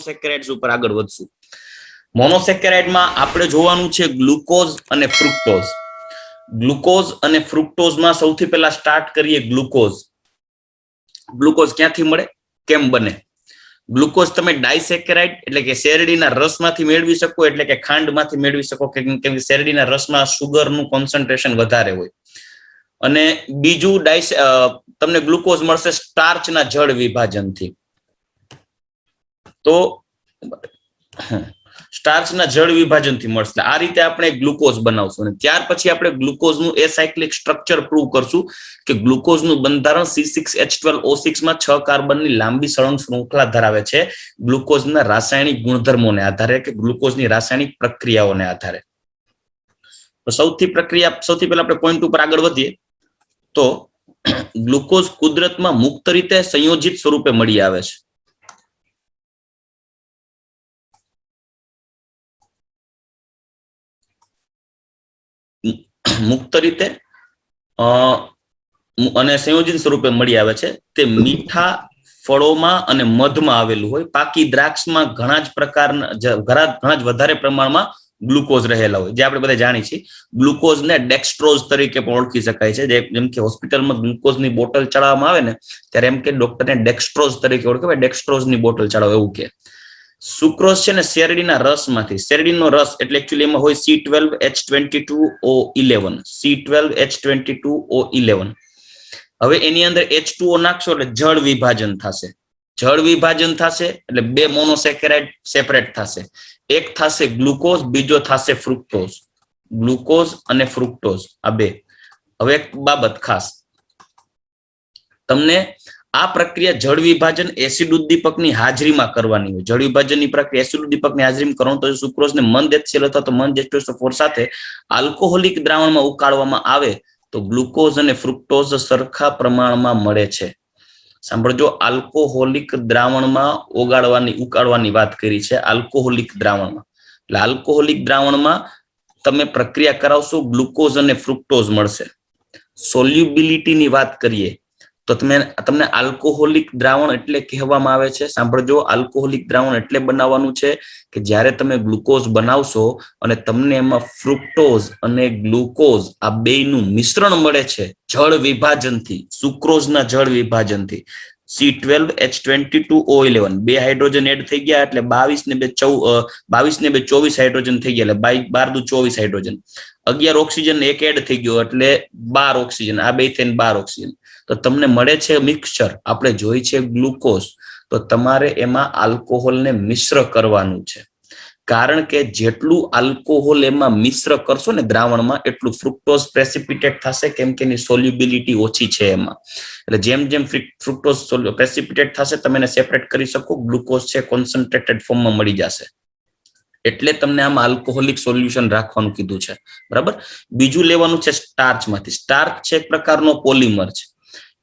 મોનોસેકેરાઇડ્સ ઉપર આગળ વધશું. મોનોસેકેરાઇડમાં આપણે જોવાનું છે ગ્લુકોઝ અને ફ્રુક્ટોઝ. ગ્લુકોઝ અને ફ્રુક્ટોઝમાં સૌથી પહેલા સ્ટાર્ટ કરીએ ગ્લુકોઝ. ગ્લુકોઝ ક્યાંથી મળે, કેમ બને? ગ્લુકોઝ તમે ડાયસેકેરાઇડ એટલે કે શેરડીના રસમાંથી મેળવી શકો, એટલે કે ખાંડમાંથી મેળવી શકો, કેમ કે શેરડીના રસમાં સુગરનું કોન્સન્ટ્રેશન વધારે હોય. અને બીજું તમને ગ્લુકોઝ મળશે સ્ટાર્ચના જળ વિભાજનથી. તો સ્ટાર્ચના જળ વિભાજનથી મળશે. આ રીતે આપણે ગ્લુકોઝ બનાવશું અને ત્યાર પછી આપણે ગ્લુકોઝનું એસાયક્લિક સ્ટ્રક્ચર પ્રૂવ કરશું કે ગ્લુકોઝનું બંધારણ C6H12O6 માં 6 કાર્બનની લાંબી સળંગ શૃંખલા ધરાવે છે ગ્લુકોઝના રાસાયણિક ગુણધર્મોને આધારે કે ગ્લુકોઝની રાસાયણિક પ્રક્રિયાઓને આધારે. તો સૌથી પહેલા આપણે પોઈન્ટ ઉપર આગળ વધીએ તો ગ્લુકોઝ કુદરતમાં મુક્ત રીતે સંયોજિત સ્વરૂપે મળી આવે છે. મુક્ત રીતે અને સંયોજિત સ્વરૂપે મળી આવે છે. તે મીઠા ફળોમાં અને મધમાં આવેલું હોય. પાકી દ્રાક્ષમાં ઘણા જ વધારે પ્રમાણમાં ગ્લુકોઝ રહેલા હોય, જે આપણે બધા જાણીએ છીએ. ગ્લુકોઝને ડેક્સ્ટ્રોઝ તરીકે પણ ઓળખી શકાય છે. જેમ કે હોસ્પિટલમાં ગ્લુકોઝની બોટલ ચડાવવામાં આવે ને ત્યારે એમ કે ડોક્ટરને ડેક્સ્ટ્રોઝ તરીકે ઓળખે, ડેક્સ્ટ્રોઝની બોટલ ચડાવો એવું કે. સુક્રોઝ છે ને શેરડીના રસમાંથી. શેરડીનો રસ એટલે એકચ્યુઅલી એમાં હોય C12H22O11. C12H22O11. હવે એની અંદર H2O નાખશો એટલે જળ વિભાજન થશે. જળ વિભાજન થશે એટલે બે મોનોસેકેરાઇડ સેપરેટ થશે. એક થશે ગ્લુકોઝ, બીજો થશે ફ્રુક્ટોઝ. ગ્લુકોઝ અને ફ્રુક્ટોઝ આ બે. હવે એક બાબત ખાસ, તમને આ પ્રક્રિયા જળ વિભાજન એસિડ ઉદ્દીપકની હાજરીમાં કરવાની હોય. જળ વિભાજનની પ્રક્રિયા એસિડ ઉદ્દીપકની હાજરીમાં કરવાનું તો સુક્રોઝને મંદ HCl અથવા તો મંદ H2SO4 સાથે આલ્કોહોલિક દ્રાવણમાં ઉકાળવામાં આવે તો ગ્લુકોઝ અને ફ્રુક્ટોઝ સરખા પ્રમાણમાં મળે છે. સાંભળજો, આલ્કોહોલિક દ્રાવણમાં ઉકાળવાની વાત કરી છે. આલ્કોહોલિક દ્રાવણમાં એટલે આલ્કોહોલિક દ્રાવણમાં તમે પ્રક્રિયા કરાવશો, ગ્લુકોઝ અને ફ્રુક્ટોઝ મળશે. સોલ્યુબિલિટીની વાત કરીએ તો તમને આલ્કોહોલિક દ્રાવણ એટલે કહેવામાં આવે છે. સાંભળજો, આલ્કોહોલિક દ્રાવણ એટલે બનાવવાનું છે કે જ્યારે તમે ગ્લુકોઝ બનાવશો અને તમને એમાં ફ્રુક્ટોઝ અને ગ્લુકોઝ આ બેયનું મિશ્રણ મળે છે જળ વિભાજનથી, સુક્રોઝના જળ વિભાજનથી. C12H22O11 બે હાઇડ્રોજન એડ થઈ ગયા એટલે 22 ને 24 હાઇડ્રોજન થઈ ગયા, એટલે 12 દુ 24 હાઇડ્રોજન. 11 ઓક્સિજન એક એડ થઈ ગયો એટલે 12 ઓક્સિજન. આ બે થઈને 12 ઓક્સિજન. તો તમને મળે છે મિક્સચર. આપણે જોઈ છે ગ્લુકોઝ, તો તમારે એમાં આલ્કોહોલને મિશ્ર કરવાનું છે. કારણ કે જેટલું આલ્કોહોલ એમાં મિશ્ર કરશો ને દ્રાવણમાં એટલું ફ્રુક્ટોઝ પ્રેસિપિટેટ થશે, કેમ કે એની સોલ્યુબિલિટી ઓછી છે એમાં. એટલે જેમ જેમ ફ્રુક્ટોઝ પ્રેસિપિટેટ થશે તમે એને સેપરેટ કરી શકો. ગ્લુકોઝ છે કોન્સન્ટ્રેટેડ ફોર્મમાં મળી જશે. એટલે તમને આમાં આલ્કોહોલિક સોલ્યુશન રાખવાનું કીધું છે, બરાબર. બીજું લેવાનું છે સ્ટાર્ચમાંથી. સ્ટાર્ચ છે એક પ્રકારનો પોલિમર છે.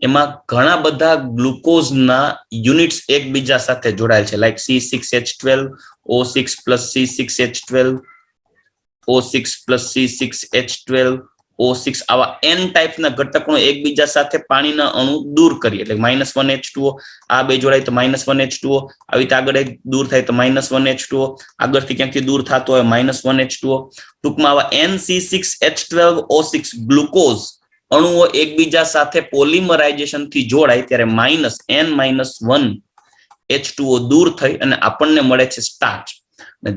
એમાં ઘણા બધા ગ્લુકોઝના યુનિટ્સ એકબીજા સાથે જોડાયેલ છે, like C6H12O6 plus C6H12O6 plus C6H12O6 આવા N ટાઈપના ઘટકોનો એકબીજા સાથે પાણીના અણુ દૂર કરીએ એટલે -1H2O. આ બે જોડાય તો -1H2O. આવી રીતે આગળ દૂર થાય તો -1H2O. આગળથી ક્યાંકથી દૂર થતો હોય -1H2O. ટૂંકમાં આવા N C6H12O6 ગ્લુકોઝ અણુઓ એકબીજા સાથે પોલિમરાઇઝેશન થી જોડાય ત્યારે -N-1H2O દૂર થઈ અને આપણને મળે છે સ્ટાર્ચ,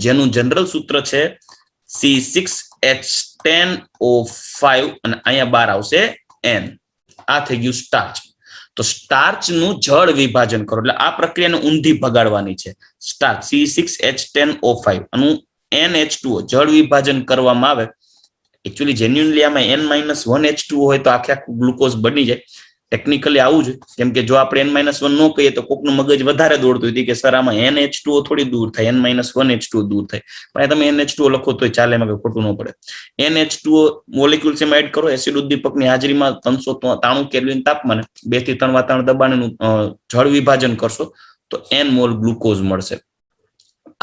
જેનું જનરલ સૂત્ર છે C6H10O5 અને અહીંયા બહાર આવશે N. આ થઈ ગયું સ્ટાર્ચ. તો સ્ટાર્ચનું જળ વિભાજન કરો એટલે આ પ્રક્રિયાને ઊંધી ભગાડવાની છે. સ્ટાર્ચ C6H10O5 અને NH2O જળ વિભાજન કરવામાં આવે. એકચ્યુઅલી જેન્યુઅલી આમાં N-1H2O હોય તો આખે આખું ગ્લુકોઝ બની જાય. ટેકનિકલી આવું જ, કેમ કે જો આપણે N-1 ન કહીએ તો કોકનું મગજ વધારે દોડતું હતું કે સર આમાં NH2O થોડી દૂર થાય, N-1H2O દૂર થાય. પણ તમે NH2O લખો તો ચાલે, એમાં ખોટું ન પડે. NH2O મોલેક્યુલ્સ એમાં એડ કરો એસિડ ઉદ્દીપકની હાજરીમાં 393 કેલ્વિન તાપમાને 2 થી 3 વાતાવરણ દબાણનું જળ વિભાજન કરશો તો N મોલ ગ્લુકોઝ મળશે.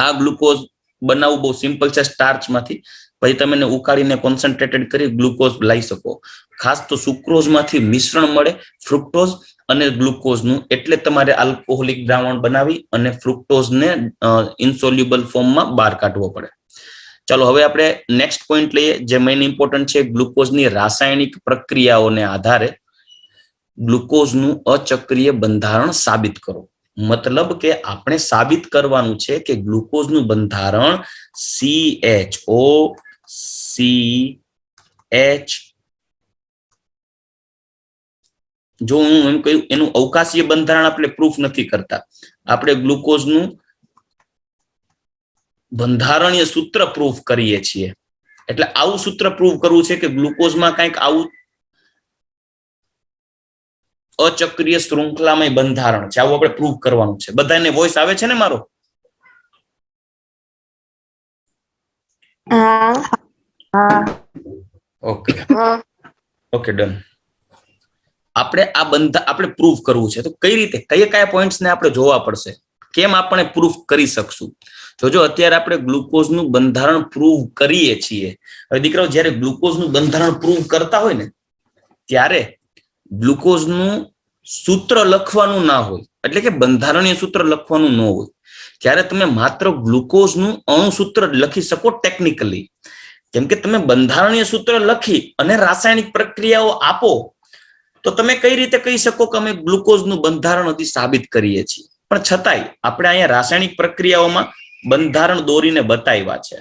આ ગ્લુકોઝ બનાવવું બહુ સિમ્પલ છે સ્ટાર્ચમાંથી. પછી તમે એને ઉકાળીને કોન્સન્ટ્રેટેડ કરી ગ્લુકોઝ લઈ શકો. ખાસ તો સુક્રોઝમાંથી મિશ્રણ મળે ફ્રુક્ટોઝ અને ગ્લુકોઝનું, એટલે તમારે આલ્કોહોલિક દ્રાવણ બનાવી અને ફ્રુક્ટોઝને ઇન્સોલ્યુબલ ફોર્મમાં બહાર કાઢવો પડે. ચાલો હવે આપણે નેક્સ્ટ પોઈન્ટ લઈએ, જે મેઇન ઇમ્પોર્ટન્ટ છે. ગ્લુકોઝની રાસાયણિક પ્રક્રિયાઓને આધારે ગ્લુકોઝનું અચક્રીય બંધારણ સાબિત કરો. મતલબ કે આપણે સાબિત કરવાનું છે કે ગ્લુકોઝનું બંધારણ CH જો હું એમ કહ્યું એનું અવકાશીય બંધારણ આપણે પ્રૂફ નથી કરતા, આપણે ગ્લુકોઝનું બંધારણીય સૂત્ર પ્રૂફ કરીએ છીએ. એટલે આવું સૂત્ર પ્રૂફ કરવું છે કે ગ્લુકોઝમાં કંઈક આવું અચક્રીય શૃંખલામય બંધારણ છે, આવું આપણે પ્રૂફ કરવાનું છે. બધાને વોઇસ આવે છે ને મારો? Okay okay done. આપણે આ આપણે પ્રૂફ કરવું છે, તો કઈ રીતે, કયા પોઈન્ટ્સને આપણે જોવા પડશે, કેમ આપણે પ્રૂફ કરી શકશું? જોજો અત્યારે આપણે ગ્લુકોઝનું બંધારણ પ્રૂવ કરીએ છીએ. હવે દીકરાઓ, જ્યારે ગ્લુકોઝનું બંધારણ પ્રૂવ કરતા હોય ને ત્યારે ગ્લુકોઝનું સૂત્ર લખવાનું ના હોય, એટલે કે બંધારણીય સૂત્ર લખવાનું ન હોય. ત્યારે તમે માત્ર ગ્લુકોઝનું અણુસૂત્ર લખી શકો ટેકનિકલી. કેમ કે તમે બંધારણીય સૂત્ર લખી અને રાસાયણિક પ્રક્રિયાઓ આપો તો તમે કઈ રીતે કહી શકો કે અમે ગ્લુકોઝનું બંધારણ હજી સાબિત કરીએ છીએ? પણ છતાંય આપણે અહીંયા રાસાયણિક પ્રક્રિયાઓમાં બંધારણ દોરીને બતાવ્યા છે.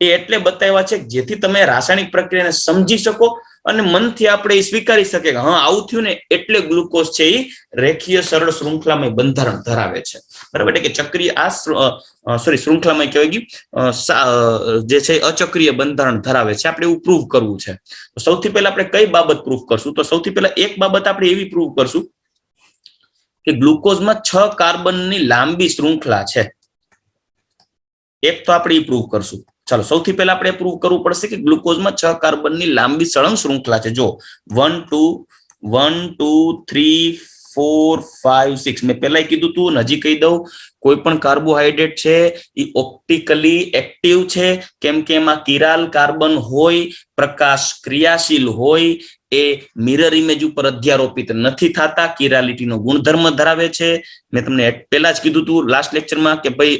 એ એટલે બતાવ્યા છે જેથી તમે રાસાયણિક પ્રક્રિયાને સમજી શકો અને મનથી આપણે એ સ્વીકારી શકીએ કે હા આવું થયું ને એટલે ગ્લુકોઝ છે એ રેખીય સરળ શૃંખલામય બંધારણ ધરાવે છે. બરાબર, એટલે કે ચક્રીય શૃંખલામય કહેવાય ગયું જે છે અચક્રીય બંધારણ ધરાવે છે. આપણે એવું પ્રૂવ કરવું છે. સૌથી પહેલા આપણે કઈ બાબત પ્રૂવ કરશું? તો સૌથી પહેલા એક બાબત આપણે એવી પ્રૂવ કરશું કે ગ્લુકોઝમાં 6 કાર્બનની લાંબી શૃંખલા છે. એક તો આપણે એ પ્રૂવ કરશું. ચાલો સૌથી પહેલા આપણે પ્રૂવ કરવું પડશે કે ગ્લુકોઝમાં 6 કાર્બનની લાંબી સળંગ શૃંખલા છે. જો 1 2 3 4 5 6 મેં પહેલા કીધું તું, હજી કહી દઉં, કોઈ પણ કાર્બોહાઈડ્રેટ છે એ ઓપ્ટિકલી એક્ટિવ છે, કેમ કે એમાં કિરાલ કાર્બન હોય, પ્રકાશ ક્રિયાશીલ હોય, એ મિરર ઇમેજ ઉપર અધ્યારોપિત નથી થતા, કિરાલિટીનો ગુણધર્મ ધરાવે છે. મેં તમને પહેલા જ કીધું તું લાસ્ટ લેક્ચરમાં કે ભાઈ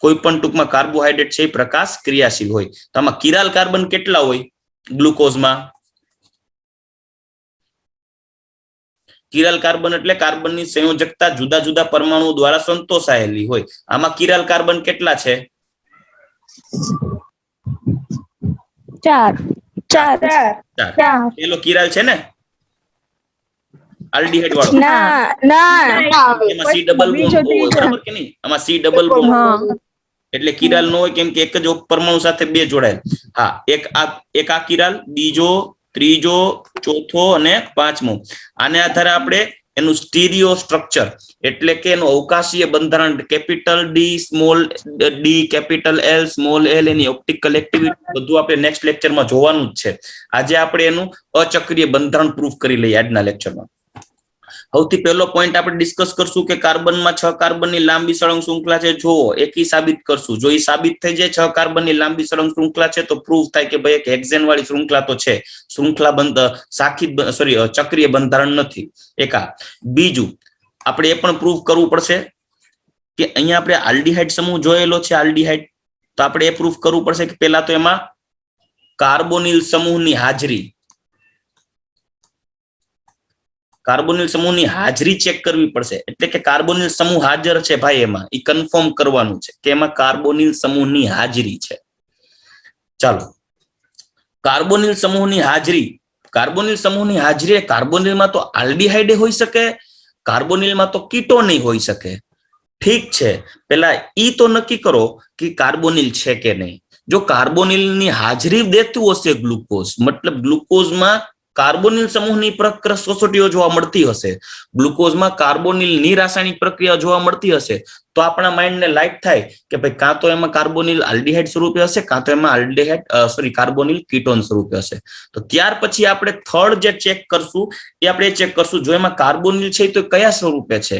કોઈ પણ ટૂંકમાં કાર્બોહાઈડ્રેટ છે એ પ્રકાશ ક્રિયાશીલ હોય. તો આમાં કિરાલ કાર્બન કેટલા હોય ગ્લુકોઝમાં? કિરાલ કાર્બન એટલે કાર્બનની સંયોજકતા જુદા જુદા પરમાણુ દ્વારા સંતોષાયેલી હોય. આમાં કિરાલ કાર્બન કેટલા છે? 4. પેલો કિરાલ છે ને આલ્ડીહાઇડ વાળો? એમાં C ડબલ બોન્ડ હોય, બરાબર કે નહીં? આમાં C ડબલ બોન્ડ એટલે કિરાલ ન હોય, કેમ કે એક જ પરમાણુ સાથે 2 જોડાયેલ. હા, એક આ કિરાલ, બીજો, ત્રીજો, ચોથો અને 5મો. આને આધારે આપણે એનું સ્ટીરિયો સ્ટ્રક્ચર એટલે કે એનું અવકાશીય બંધારણ capital D, small D, capital L, small L, એની ઓપ્ટિકલ એક્ટિવિટી બધું આપણે નેક્સ્ટ લેક્ચરમાં જોવાનું જ છે. આજે આપણે એનું અચક્રીય બંધારણ પ્રૂફ કરી લઈએ આજના લેક્ચરમાં. સૌથી પહેલો પોઈન્ટ આપણે ડિસ્કસ કરશું કે કાર્બનમાં 6 કાર્બનની લાંબી સળંગ શૃંખલા છે. જો એકી સાબિત કરશું. જો એ સાબિત થઈ જાય 6 કાર્બનની લાંબી સળંગ શૃંખલા છે તો પ્રૂફ થાય કે ભાઈ એક હેક્ઝેન વાળી શૃંખલા તો છે, શૃંખલા ચક્રીય બંધારણ નથી. એકા. બીજું આપણે એ પણ પ્રૂફ કરવું પડશે કે અહીંયા આપણે આલ્ડીહાઇડ સમૂહ જોયેલો છે, આલ્ડીહાઇડ. તો આપણે એ પ્રૂફ કરવું પડશે કે પહેલા તો એમાં કાર્બોનિલ સમૂહની હાજરી ચેક કરવી પડશે. એટલે કે કાર્બોનિલ સમૂહ હાજર છે ભાઈ, એમાં એ કન્ફર્મ કરવાનું છે કે એમાં કાર્બોનિલ સમૂહની હાજરી છે. ચાલો, કાર્બોનિલ સમૂહની હાજરી કાર્બોનિલમાં તો આલ્ડીહાઇડ હોઈ શકે, કાર્બોનિલમાં તો કીટોન હોઈ શકે. ઠીક છે, પેલા ઈ તો નક્કી કરો કે કાર્બોનિલ છે કે નહીં. જો કાર્બોનિલની હાજરી દેતું હશે ગ્લુકોઝ, મતલબ ગ્લુકોઝમાં કાર્બોનિલ સમૂહની કસોટીઓ જોવા મળતી હશે, ગ્લુકોઝમાં કાર્બોનિલની રાસાયણિક પ્રક્રિયા જોવા મળતી હશે, તો આપણા માઇન્ડને લાઈટ થાય કે ભાઈ કાં તો એમાં કાર્બોનિલ આલ્ડીહાઇડ સ્વરૂપે હશે, કાં તો એમાં કાર્બોનિલ કીટોન સ્વરૂપે હશે. તો ત્યાર પછી આપણે થર્ડ જે ચેક કરશું એ આપણે ચેક કરશું, જો એમાં કાર્બોનિલ છે તો કયા સ્વરૂપે છે,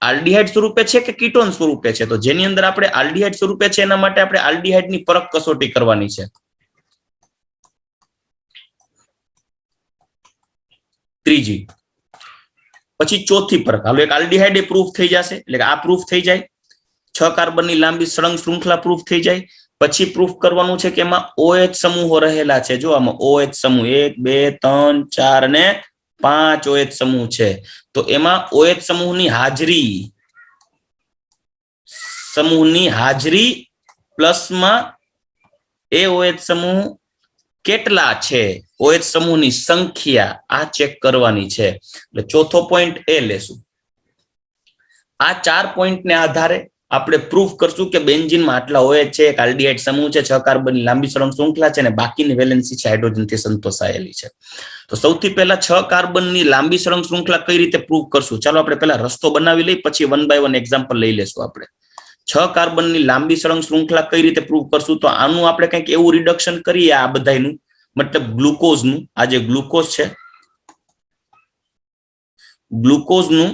આલ્ડીહાઇડ સ્વરૂપે છે કે કીટોન સ્વરૂપે છે. તો જેની અંદર આપણે આલ્ડીહાઇડ સ્વરૂપે છે એના માટે આપણે આલ્ડીહાઇડની પરખ કસોટી કરવાની છે. ત્રીજી, પછી ચોથી પરખ, હાલો એક આલ્ડીહાઇડ એ પ્રૂફ થઈ જશે, એટલે કે આ પ્રૂફ થઈ જાય, 6 કાર્બનની લાંબી સળંગ શૃંખલા પ્રૂફ થઈ જાય. પછી પ્રૂફ કરવાનું છે કે એમાં OH સમૂહો રહેલા છે. જો આમાં OH સમૂહ 1 2 3 4 અને 5 OH સમૂહ છે. તો એમાં OH સમૂહની હાજરી પ્લસમાં એ OH સમૂહ કેટલા છે, OH સમૂહની સંખ્યા આ ચેક કરવાની છે. એટલે ચોથો પોઈન્ટ એ લેશું. આ 4 પોઈન્ટને આધારે આપણે પ્રૂફ કરશું કે બેન્ઝીનમાં આટલા OH છે, એક આલ્ડીહાઇડ સમૂહ છે, 6 કાર્બનની લાંબી સળંગ શૃંખલા છે અને બાકીની વેલેન્સી છે હાઇડ્રોજનથી સંતોષાયેલી છે. તો સૌથી પહેલા 6 કાર્બનની લાંબી સળંગ શૃંખલા કઈ રીતે પ્રૂફ કરશું? ચાલો આપણે પહેલા રસ્તો બનાવી લઈ, પછી 1 બાય 1 એક્ઝામ્પલ લઈ લેશું. આપણે 6 કાર્બનની લાંબી સળંગ શૃંખલા કઈ રીતે પ્રૂફ કરશું? તો આનું આપણે કંઈક એવું રિડક્શન કરીએ, આ બધાનું મતલબ ગ્લુકોઝનું, આ જે ગ્લુકોઝ છે, ગ્લુકોઝનું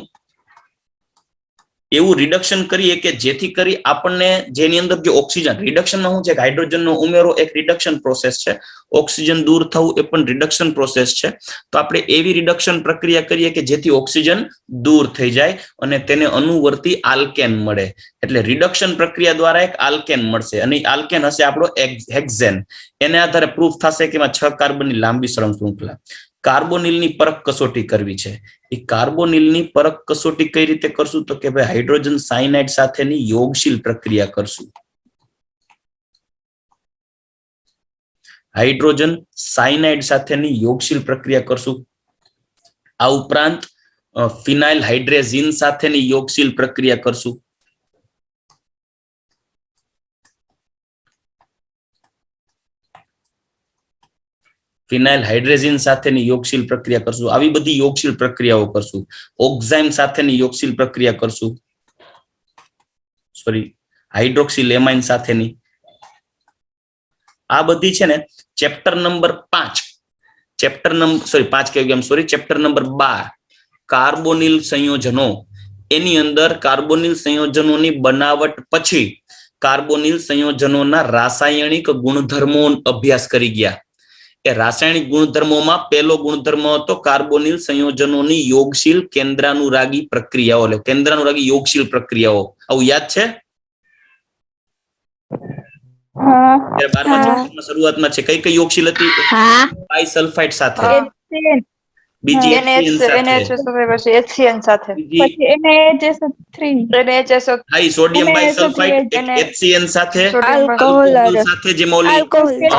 એવું રિડક્શન કરીએ કે જેથી કરી આપણને જેની અંદર જે ઓક્સિજન, રિડક્શનમાં શું છે કે હાઇડ્રોજનનો ઉમેરો એક રિડક્શન પ્રોસેસ છે, ઓક્સિજન દૂર થવું એ પણ રિડક્શન પ્રોસેસ છે. તો આપણે એવી રિડક્શન પ્રક્રિયા કરીએ કે જેથી ઓક્સિજન દૂર થઈ જાય અને તેને અનુવર્તી આલ્કેન મળે. એટલે રિડક્શન પ્રક્રિયા દ્વારા એક આલ્કેન મળશે અને આલ્કેન હશે આપણો હેક્ઝેન. એને આધારે પ્રૂફ થશે કે એમાં 6 કાર્બનની લાંબી સળંગ શૃંખલા. કાર્બોનિલની પરખ કસોટી કરવી છે. એ કાર્બોનિલની પરખ કસોટી કઈ રીતે કરશું? તો કે ભાઈ હાઇડ્રોજન સાયનાઇડ સાથેની યોગશીલ પ્રક્રિયા કરશું. હાઇડ્રોજન સાયનાઇડ સાથેની યોગશીલ પ્રક્રિયા કરશું. આ ઉપરાંત ફિનાઇલ હાઇડ્રેઝિન સાથેની યોગશીલ પ્રક્રિયા કરશું. ફિનાઇલ હાઇડ્રેઝિન સાથેની યોગશીલ પ્રક્રિયા કરશું. આવી બધી યોગશીલ પ્રક્રિયાઓ કરશું. ઓક્ઝાઇમ સાથેની યોગશીલ પ્રક્રિયા કરશું. હાઇડ્રોક્સિલેમાઇન સાથેની. આ બધી છે ને chapter number 5, chapter number 12 carbonyl સંયોજનો, એની અંદર કાર્બોનિલ સંયોજનોની બનાવટ પછી કાર્બોનિલ સંયોજનોના રાસાયણિક ગુણધર્મો અભ્યાસ કરી ગયા. એ રાસાયણિક ગુણધર્મોમાં પહેલો ગુણધર્મ હતો કાર્બોનિલ સંયોજનોની યોગશીલ કેન્દ્રાનુરાગી પ્રક્રિયાઓ, એટલે કેન્દ્રાનુરાગી યોગશીલ પ્રક્રિયાઓ. આવું યાદ છે? શરૂઆતમાં છે કઈ કઈ યોગશીલ હતી? બાયસલ્ફાઇડ સાથે, બીજી HCN સાથે, સોડિયમ બાયસલ્ફાઇડ HCN સાથે, આલ્કોહોલ સાથે, જેમાં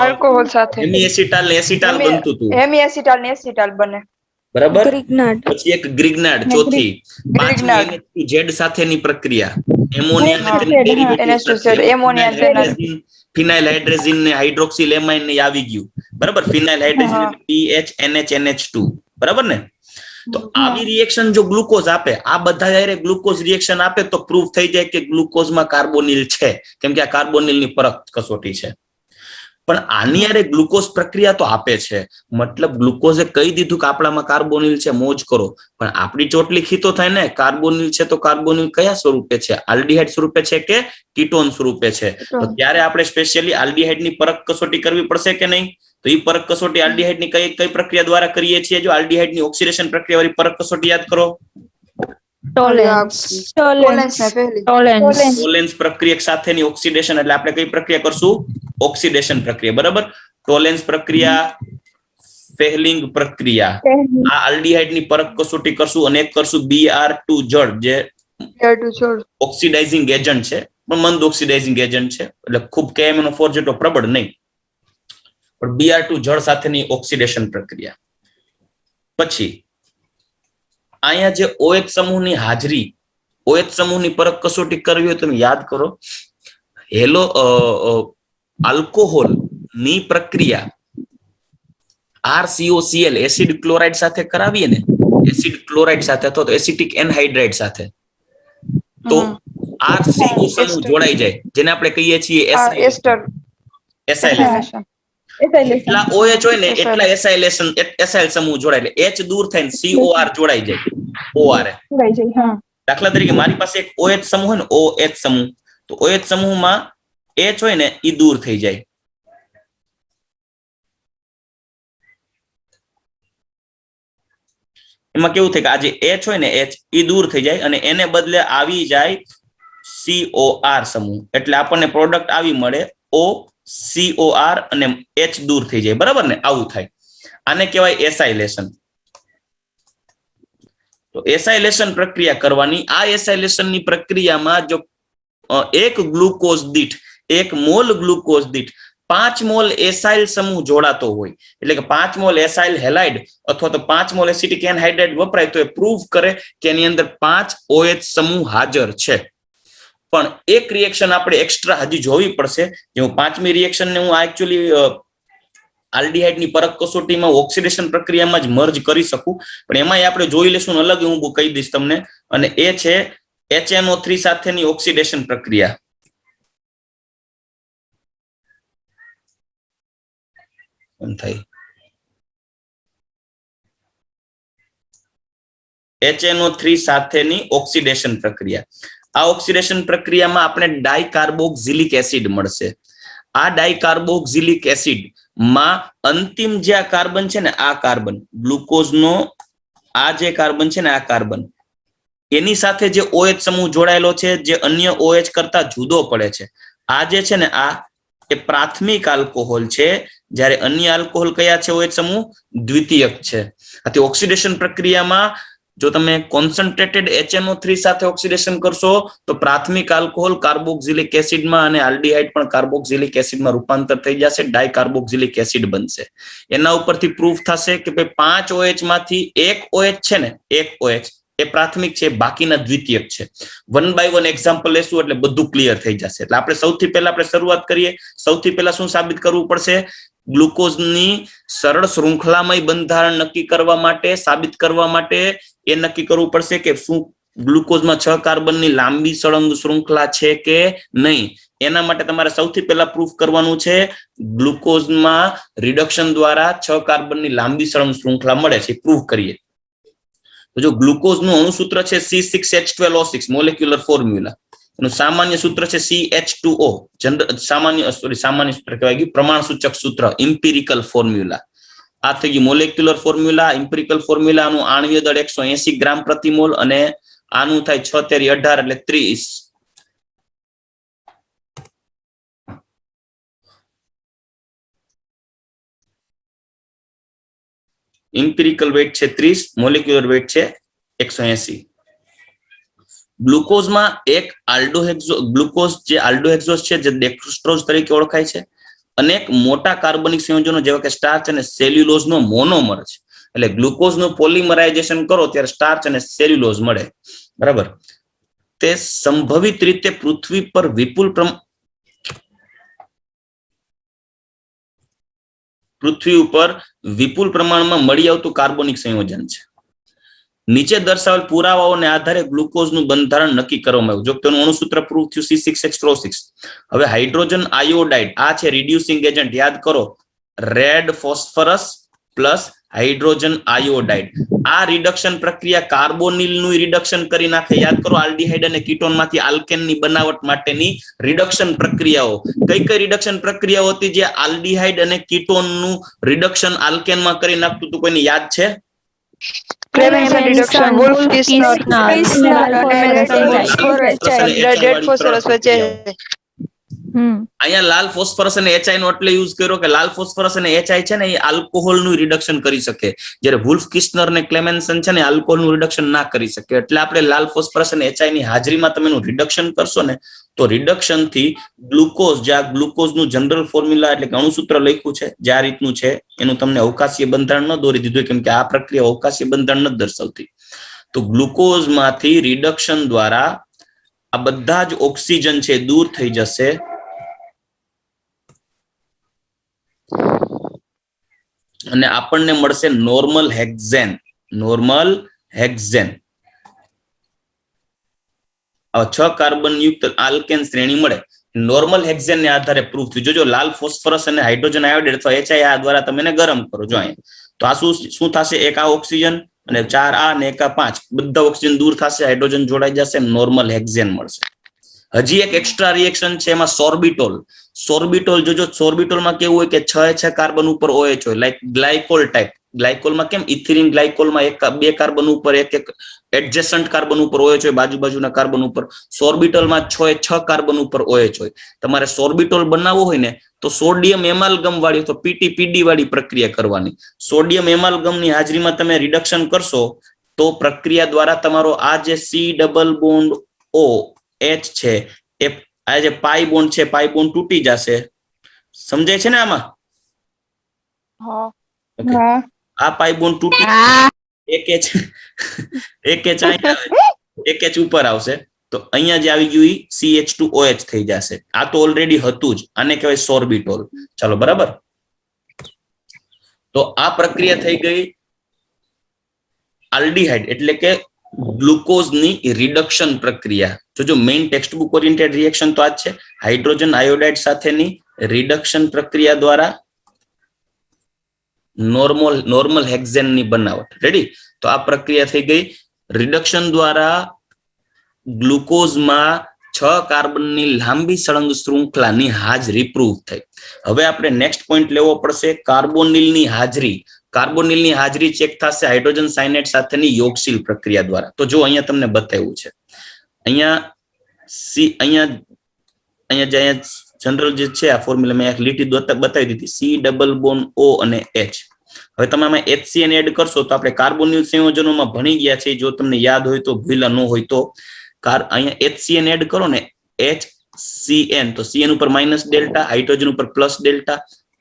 આલ્કોહોલ સાથે હેમીએસિટાલ ને એસિટાલ બનતું હતું, હેમીએસિટાલ ને એસિટાલ બને, બરાબર. પછી એક ગ્રિગ્નાર્ડ, ચોથી. પાંચમી NH2Z સાથેની પ્રક્રિયા, એમોનિયા અને તેના ડેરિવેટિવ્સ સાથે, ફિનાઇલ હાઇડ્રેઝિન ને હાઇડ્રોક્સિલેમાઇન ને આવી ગયું, બરાબર. ફિનાઇલ હાઇડ્રેઝિન PHNH2, બરાબર ને. તો આવી રિએક્શન જો ગ્લુકોઝ આપે, આ બધા જ્યારે ગ્લુકોઝ રિએક્શન આપે તો પ્રૂફ થઈ જાય કે ગ્લુકોઝમાં કાર્બોનિલ છે, કેમ કે આ કાર્બોનિલની પરખ કસોટી છે. પણ આની યારે ગ્લુકોઝ પ્રક્રિયા તો આપે છે, મતલબ ગ્લુકોઝે કહી દીધું કે આપણામાં કાર્બોનિલ છે, મોજ કરો. પણ આપણી ચોટલી ખીતો થાય ને, કાર્બોનિલ છે તો કાર્બોનિલ કયા સ્વરૂપે છે? આલ્ડીહાઇડ સ્વરૂપે છે કે કીટોન સ્વરૂપે છે? તો ત્યારે આપણે સ્પેશિયલી આલ્ડીહાઇડની પરખ કસોટી કરવી પડશે કે નહીં? તો એ પરખ કસોટી આલ્ડીહાઇડની કઈ પ્રક્રિયા દ્વારા કરીએ છીએ? જો આલ્ડીહાઇડની ઓક્સિડેશન પ્રક્રિયા વાળી પરખ કસોટી યાદ કરો. ટોલેન્સ પ્રક્રિયા સાથેની ઓક્સિડેશન, એટલે આપણે કઈ પ્રક્રિયા કરશું? ઓક્સિડેશન પ્રક્રિયા, બરાબર. ટોલેન્સ પ્રક્રિયા, ફેહલિંગ પ્રક્રિયા, આ આલ્ડીહાઇડની પરખ કસોટી કરશું. અને એક કરશું Br2 જળ, જે ઓક્સિડાઇઝિંગ એજન્ટ છે, પણ મંદ ઓક્સિડાઇઝિંગ એજન્ટ છે, એટલે ખૂબ KMnO4 જેટલો પ્રબળ નહીં, પણ Br2 જળ સાથેની ઓક્સિડેશન પ્રક્રિયા. પછી અહીંયા જે OH સમૂહની હાજરી, OH સમૂહની પરખ કસોટી કરવી હોય, તમે યાદ કરો, આલ્કોહોલ ની પ્રક્રિયા RCOCl એસિડ ક્લોરાઇડ સાથે કરાવીએ ને, એસિડ ક્લોરાઇડ સાથે અથવા તો એસિટિક એનહાઇડ્રાઇડ સાથે, તો RCO સમૂહ જોડાઈ જાય, જેને આપણે કહીએ છીએ એસાઇલેશન. એટલા OH હોય ને એટલા એસાઇલ સમૂહ જોડાય, એટલે H દૂર થઈને COR જોડાઈ જાય, OR. દાખલા તરીકે મારી પાસે એક OH સમૂહ હોય ને, OH સમૂહ, તો OH સમૂહમાં H હોય ને એ દૂર થઈ જાય. એમાં કેવું થાય કે આ જે H હોય ને H એ દૂર થઈ જાય અને એને બદલે આવી જાય COR સમૂહ, એટલે આપણને પ્રોડક્ટ આવી મળે OCOR અને H દૂર થઈ જાય, બરાબર ને? આવું થાય. આને કહેવાય એસાઇલેશન. તો એસાઇલેશન પ્રક્રિયા કરવાની. આ એસાઇલેશન ની પ્રક્રિયામાં જો એક ગ્લુકોઝ દીઠ, એક મોલ ગ્લુકોઝ દીઠ 5 મોલ એસાઇલ સમૂહ જોડાતો હોય, એટલે કે 5 મોલ એસાઇલ હેલાઇડ અથવા તો 5 મોલ એસિટિક એનહાઇડ્રાઇડ વપરાય તો એ પ્રૂવ કરે કે એની અંદર 5 OH સમૂહ હાજર છે. પણ એક રિએક્શન આપણે એક્સ્ટ્રા હજી જોવી પડશે, જે હું 5મી રિએક્શન ને હું એકચ્યુઅલી આલ્ડીહાઇડ ની પરખ કસોટીમાં ઓક્સિડેશન પ્રક્રિયામાં જ મર્જ કરી શકું, પણ એમાં આપણે જોઈ લેશું અલગ, હું કહી દઈશ તમને, અને એ છે HNO3 સાથેની ઓક્સિડેશન પ્રક્રિયા. એમ થાય HNO3 સાથેની ઓક્સિડેશન પ્રક્રિયા. આ ઓક્સિડેશન પ્રક્રિયામાં આપણે ડાયકાર્બોક્સિલિક એસિડ મળશે. આ ડાયકાર્બોક્સિલિક એસિડ માં અંતિમ જે આ કાર્બન છે ને, આ કાર્બન ગ્લુકોઝનો આ જે કાર્બન છે ને, આ કાર્બન એની સાથે જે OH સમૂહ જોડાયેલો છે, જે અન્ય OH કરતા જુદો પડે છે. આ જે છે ને, આ એ પ્રાથમિક આલ્કોહોલ છે, જ્યારે અન્ય આલ્કોહોલ કયા છે? OH સમૂહ દ્વિતીયક છે. આથી ઓક્સિડેશન પ્રક્રિયામાં જો તમે કોન્સન્ટ્રેટેડ HNO3 સાથે ઓક્સિડેશન કરશો તો પ્રાથમિક આલ્કોહોલ કાર્બોક્સિલિક એસિડમાં અને આલ્ડીહાઇડ પણ કાર્બોક્સિલિક એસિડમાં રૂપાંતર થઈ જશે, ડાયકાર્બોક્સિલિક એસિડ બનશે. એના ઉપરથી પ્રૂફ થશે કે ભાઈ 5 OH માંથી એક OH છે ને, એક OH એ પ્રાથમિક છે, બાકીના દ્વિતીયક છે. 1 by 1 એક્ઝામ્પલ લેશું એટલે બધું ક્લિયર થઈ જશે. એટલે આપણે સૌથી પહેલા આપણે શરૂઆત કરીએ. સૌથી પહેલા શું સાબિત કરવું પડશે? ગ્લુકોઝની સરળ શૃંખલામય બંધારણ નક્કી કરવા માટે, સાબિત કરવા માટે એ નક્કી કરવું પડશે કે શું ગ્લુકોઝમાં 6 કાર્બનની લાંબી સળંગ શૃંખલા છે કે નહીં. એના માટે તમારે સૌથી પહેલા પ્રૂફ કરવાનું છે ગ્લુકોઝમાં રિડક્શન દ્વારા 6 કાર્બનની લાંબી સળંગ શૃંખલા મળે છે. પ્રૂફ કરીએ તો જો ગ્લુકોઝનું અણુસૂત્ર છે C6H12O6, મોલેક્યુલર ફોર્મ્યુલા. એનું સામાન્ય સૂત્ર છે CH2O, સામાન્ય સૂત્ર કહેવાય ગયું, પ્રમાણ સૂચક સૂત્ર, ઇમ્પિરિકલ ફોર્મ્યુલા. આ થઈ ગયું મોલેક્યુલર ફોર્મ્યુલા. ઇમ્પિરિકલ ફોર્મ્યુલાનું આણ્વીય દળ 180 ગ્રામ પ્રતિ મોલ અને આનું થાય 6 તેરી 18 એટલે 30. ઇમ્પિરિકલ વેટ છે 30, મોલેક્યુલર વેટ છે 180. ગ્લુકોઝમાં એક ગ્લુકોઝ જે આલ્ડોહેક્ઝોઝ છે, જે ડેક્સ્ટ્રોઝ તરીકે ઓળખાય છે, અનેક મોટા કાર્બનિક સંયોજનો જેવા કે સ્ટાર્ચ અને સેલ્યુલોઝનો મોનોમર છે. એટલે ગ્લુકોઝનું પોલિમરાઇઝેશન કરો ત્યારે સ્ટાર્ચ અને સેલ્યુલોઝ મળે, બરાબર? તે સંભવિત રીતે પૃથ્વી પર પૃથ્વી ઉપર વિપુલ પ્રમાણમાં મળી આવતું કાર્બનિક સંયોજન છે. નીચે દર્શાવેલ પુરાવાઓને આધારે ગ્લુકોઝનું બંધારણ નક્કી કરવામાં આવ્યું. જો તેનું અણુસૂત્ર પ્રૂફ થયું C6H12O6. હવે હાઇડ્રોજન આયોડાઇડ, આ છે રિડ્યુસિંગ એજન્ટ. યાદ કરો, red phosphorus plus hydrogen iodide. આ રિડક્શન પ્રક્રિયા કાર્બોનિલનું રિડક્શન કરી નાખે. યાદ કરો, આલ્ડીહાઇડ અને કીટોનમાંથી આલ્કેનની બનાવટ માટેની રિડક્શન પ્રક્રિયાઓ. કઈ કઈ રિડક્શન પ્રક્રિયાઓ હતી જે આલ્ડીહાઇડ અને કીટોનનું રિડક્શન આલ્કેનમાં કરી નાખતું હતું? કોઈને યાદ છે? ક્લેમેન્સન રિડક્શન, વુલ્ફ-કિસ્નર ડેડ ફોસ્ફરસ વચ્ચે. અહીંયા લાલ ફોસ્ફરસ અને HI નો એટલે યુઝ કર્યો કે લાલ ફોસ્ફરસ અને HI છે ને એ આલ્કોહોલનું રિડક્શન કરી શકે, જ્યારે વુલ્ફ કિસ્નર ને ક્લેમેન્સન છે ને આલ્કોહોલનું રિડક્શન ના કરી શકે. એટલે આપણે લાલ ફોસ્ફરસ અને HI ની હાજરીમાં તમે એનું રિડક્શન કરશો ને તો રિડક્શન થી ગ્લુકોઝ, જે આ ગ્લુકોઝનું જનરલ ફોર્મ્યુલા એટલે કે અણુસૂત્ર લખ્યું છે જે આ રીતનું છે, એનું તમને અવકાશીય બંધારણ ન દોરી દીધું, કેમ કે આ પ્રક્રિયા અવકાશીય બંધારણ નથી દર્શાવતી. તો ગ્લુકોઝમાંથી રિડક્શન દ્વારા આ બધા જ ઓક્સિજન છે દૂર થઈ જશે અને આપણને મળશે normal hexane. Normal hexane 6 carbon યુક્ત આલ્કેન શ્રેણી મળે. નોર્મલ હેક્ઝેન ને આધારે પ્રૂફ થયું. જોજો, લાલ ફોસ્ફરસ અને હાઇડ્રોજન આયોડાઇડ અથવા HI આ દ્વારા તમે એને ગરમ કરો. જો અહીંયા તો આ શું થશે? એક આ ઓક્સિજન અને 4 આ અને એક આ 5, બધા ઓક્સિજન દૂર થશે, હાઇડ્રોજન જોડાઈ જશે, નોર્મલ હેક્ઝેન મળશે. હજી એક એક્સ્ટ્રા રિએક્શન છે, એમાં સોર્બિટોલ. સોર્બિટોલ જોજો, સોર્બિટોલમાં કેવું હોય કે 6 કાર્બન ઉપર OH હોય, લાઈક ગ્લાયકોલ ટાઈપ. ગ્લાયકોલમાં કેમ ઇથિલિન ગ્લાયકોલમાં બે કાર્બન ઉપર એક એડજેસન્ટ કાર્બન ઉપર OH હોય, બાજુના કાર્બન ઉપર. સોર્બિટલમાં 6 કાર્બન ઉપર OH હોય. તમારે સોર્બિટોલ બનાવવો હોય ને તો સોડિયમ એમાલ્ગમ વાળી તો PTPD વાળી પ્રક્રિયા કરવાની. સોડિયમ એમાલ્ગમની હાજરીમાં તમે રિડક્શન કરશો તો પ્રક્રિયા દ્વારા તમારો આ જે C ડબલ બોન્ડ OH છે એ આ જે પાઈ બોન્ડ છે, પાઈ બોન્ડ તૂટી જશે. સમજાય છે ને આમાં? આ પાઈ બોન્ડ તૂટી એક H ઉપર આવશે તો અહીંયા જે આવી ગયું CH2OH થઈ જશે. આ તો ઓલરેડી હતું જ, આને કહેવાય સોર્બિટોલ. ચાલો બરાબર. તો આ પ્રક્રિયા થઈ ગઈ આલ્ડીહાઇડ એટલે કે ગ્લુકોઝની રિડક્શન પ્રક્રિયા. જો main text book oriented reaction તો આ જ છે, હાઇડ્રોજન આયોડાઇડ સાથેની રિડક્શન પ્રક્રિયા દ્વારા નોર્મલ હેક્ઝેનની બનાવટ. રેડી? તો આ પ્રક્રિયા થઈ ગઈ. રિડક્શન દ્વારા ગ્લુકોઝમાં 6 કાર્બનની લાંબી સળંગ શૃંખલાની હાજરી પ્રૂવ થઈ. હવે આપણે નેક્સ્ટ પોઈન્ટ લેવો પડશે, કાર્બોનિલની હાજરી. કાર્બોનિલની હાજરી ચેક થશે હાઇડ્રોજન સાયનાઇડ સાથેની યોગશીલ પ્રક્રિયા દ્વારા. તો જો અહીંયા તમને બતાવ્યું છે, અહીંયા જનરલ જે છે આ ફોર્મ્યુલા મેં એક લીટી બતાવી દીધી, C ડબલ બોન્ડ O અને H. હવે તમે આમાં HCN એડ કરશો તો આપણે કાર્બોનિલ સંયોજનોમાં ભણી ગયા છે, જો તમને યાદ હોય તો, ભૂલા ન હોય તો. અહીંયા HCN એડ કરો ને, HCN તો CN ઉપર માઇનસ ડેલ્ટા, હાઇડ્રોજન ઉપર પ્લસ ડેલ્ટા,